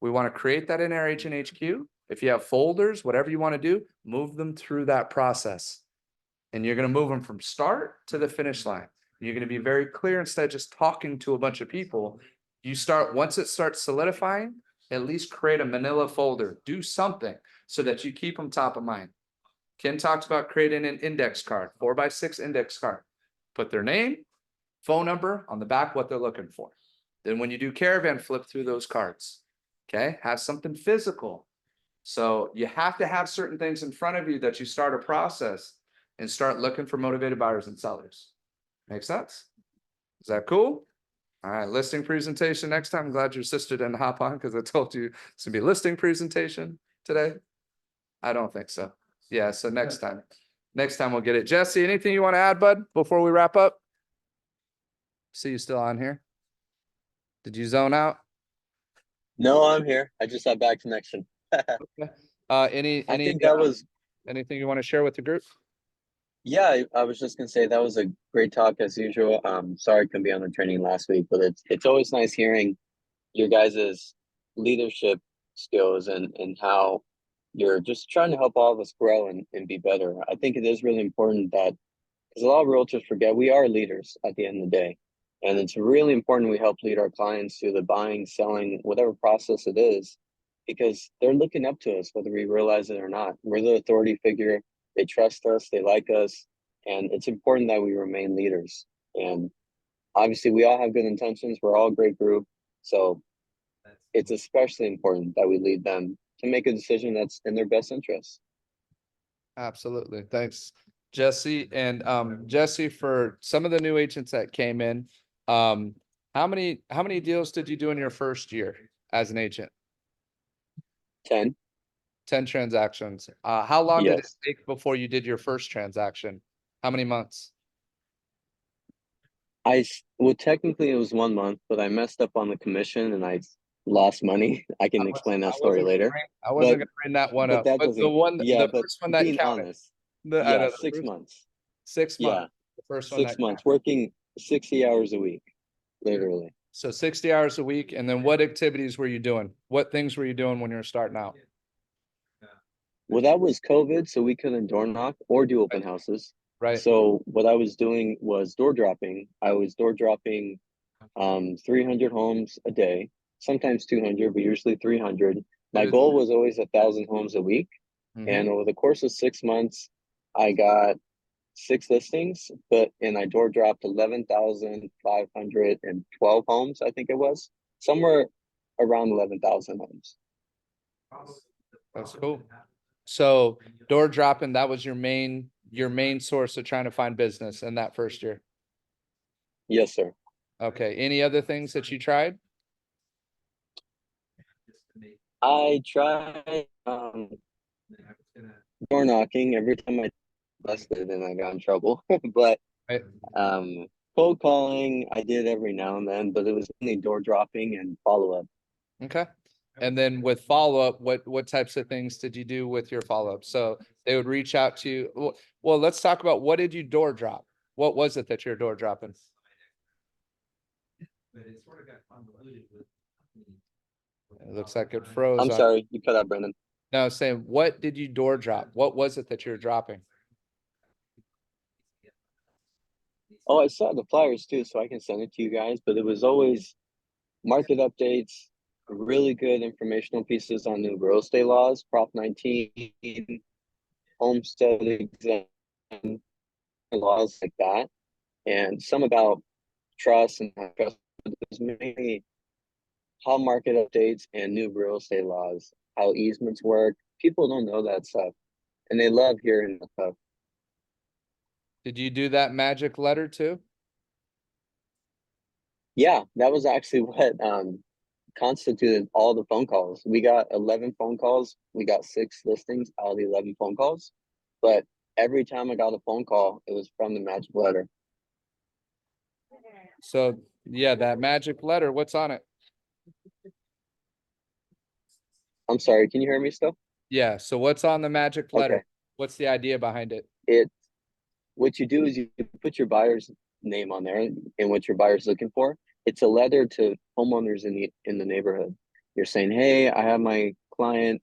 We want to create that in our agent HQ. If you have folders, whatever you want to do, move them through that process. And you're going to move them from start to the finish line. You're going to be very clear instead of just talking to a bunch of people. You start, once it starts solidifying, at least create a manila folder. Do something so that you keep them top of mind. Ken talked about creating an index card, 4x6 index card. Put their name, phone number on the back, what they're looking for. Then when you do caravan, flip through those cards. Okay, have something physical. So you have to have certain things in front of you that you start a process and start looking for motivated buyers and sellers. Make sense? Is that cool? All right, listing presentation next time. I'm glad your sister didn't hop on because I told you it's gonna be a listing presentation today. I don't think so. Yeah, so next time we'll get it. Jesse, anything you want to add, bud, before we wrap up? See you still on here. Did you zone out? No, I'm here. I just had bad connection. Anything you want to share with the group? Yeah, I was just gonna say that was a great talk as usual. Sorry I couldn't be on the training last week, but it's always nice hearing your guys' leadership skills and how you're just trying to help all of us grow and be better. I think it is really important that because a lot of realtors forget we are leaders at the end of the day. And it's really important we help lead our clients through the buying, selling, whatever process it is, because they're looking up to us, whether we realize it or not. We're the authority figure. They trust us, they like us, and it's important that we remain leaders. And obviously, we all have good intentions. We're all a great group. So it's especially important that we lead them to make a decision that's in their best interest. Absolutely. Thanks, Jesse. And Jesse, for some of the new agents that came in, how many deals did you do in your first year as an agent? 10. 10 transactions. How long did it Yes. take before you did your first transaction? How many months? Well, technically it was 1 month, but I messed up on the commission and I lost money. I can explain that story later. I wasn't But- gonna bring that one but up, that but the doesn't- one, Yeah, the but first one that being counted. honest, I yeah, know, the 6 first- months. 6 Yeah, months. The first one 6 that months, counted. working 60 hours a week, literally. So 60 hours a week, and then what activities were you doing? What things were you doing when you were starting out? Well, that was COVID, so we couldn't door knock or do open houses. Right? So what I was doing was door dropping. I was door dropping 300 homes a day, sometimes 200, but usually 300. My goal was always 1,000 homes a week. Mhm. And over the course of 6 months, I got 6 listings, and I door dropped 11,512 homes, I think it was. Somewhere around 11,000 homes. That's cool. So door dropping, that was your main source of trying to find business in that first year. Yes, sir. Okay. Any other things that you tried? I tried door knocking every time I busted and I got in trouble. But Right. cold calling I did every now and then, but it was only door dropping and follow-up. Okay. And then with follow-up, what types of things did you do with your follow-up? So they would reach out to you. Well, let's talk about, what did you door drop? What was it that you're door dropping? It looks like it froze. I'm on- sorry, you cut out, Brendan. No, I was saying, what did you door drop? What was it that you're dropping? Oh, I saw the flyers too, so I can send it to you guys, but it was always market updates, really good informational pieces on new real estate laws, Prop 19, homestead exemption, laws like that, and some about trust and how trust, but it was mainly how market updates and new real estate laws, how easements work. People don't know that stuff, and they love hearing that stuff. Did you do that magic letter too? Yeah, that was actually what constituted all the phone calls. We got 11 phone calls. We got 6 listings out of the 11 phone calls. But every time I got a phone call, it was from the magic letter. So yeah, that magic letter, what's on it? I'm sorry, can you hear me still? Yeah, so what's on the magic letter? Okay. What's the idea behind it? What you do is you put your buyer's name on there and what your buyer's looking for. It's a letter to homeowners in the neighborhood. You're saying, hey, I have my client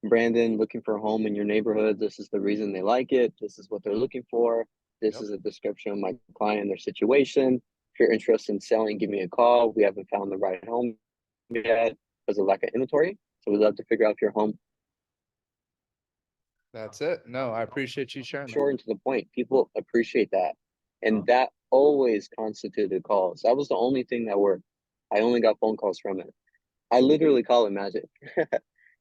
Brandon looking for a home in your neighborhood. This is the reason they like it. This is what they're looking for. This is a description of my client and their situation. If you're interested in selling, give me a call. We haven't found the right home yet because of lack of inventory. So we'd love to figure out if your home That's it. No, I appreciate you sharing that. short and to the point. People appreciate that. And that always constituted calls. That was the only thing that worked. I only got phone calls from it. I literally call it magic.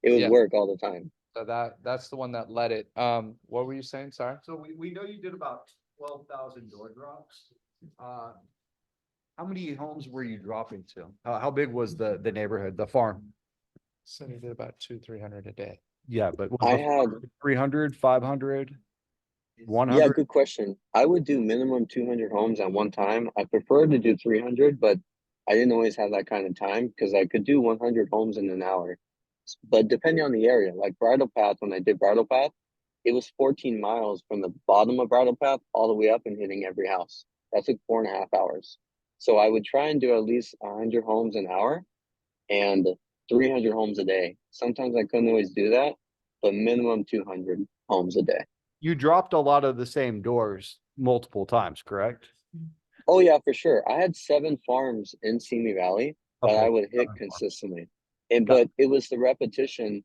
It would Yeah. work all the time. So that's the one that led it. What were you saying? Sorry. So we know you did about 12,000 door drops. How many homes were you dropping to? How big was the neighborhood, the farm? So they did about 200-300 a day. Yeah, but I had 300, 500, Yeah, 100? good question. I would do minimum 200 homes at one time. I prefer to do 300, but I didn't always have that kind of time because I could do 100 homes in an hour. But depending on the area, like Bridle Path, when I did Bridle Path, it was 14 miles from the bottom of Bridle Path all the way up and hitting every house. That took 4.5 hours. So I would try and do at least 100 homes an hour and 300 homes a day. Sometimes I couldn't always do that, but minimum 200 homes a day. You dropped a lot of the same doors multiple times, correct? Oh yeah, for sure. I had 7 farms in Simi Valley that I Okay. would hit 7 farms. consistently. And Got but it was the repetition.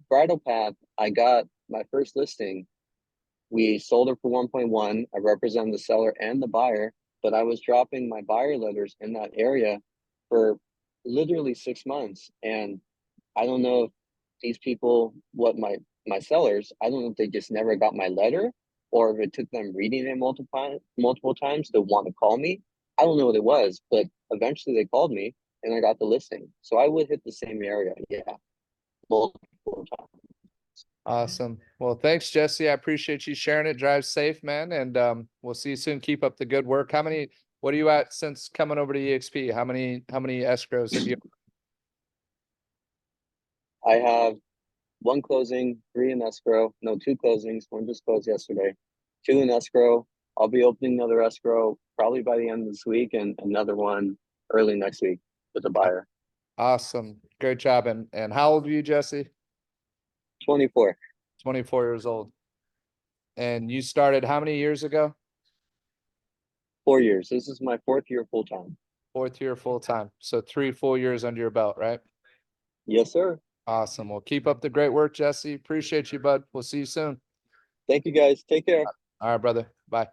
Bridal Path, I got my first listing. We sold her for 1.1. I represented the seller and the buyer, but I was dropping my buyer letters in that area for literally 6 months. And I don't know if these people, what my sellers, I don't know if they just never got my letter or if it took them reading it multiple times to want to call me. I don't know what it was, but eventually they called me and I got the listing. So I would hit the same area, yeah, multiple times. Awesome. Well, thanks, Jesse. I appreciate you sharing it. Drive safe, man. And we'll see you soon. Keep up the good work. What are you at since coming over to EXP? How many escrows have you? I have 1 closing, 3 in escrow. No, 2 closings. 1 just closed yesterday. 2 in escrow. I'll be opening another escrow probably by the end of this week and another one early next week with a buyer. Awesome. Great job. And how old are you, Jesse? 24. 24 years old. And you started how many years ago? 4 years. This is my 4th year full time. 4th year full time. So 3 full years under your belt, right? Yes, sir. Awesome. Well, keep up the great work, Jesse. Appreciate you, bud. We'll see you soon. Thank you guys. Take care. All right, brother. Bye.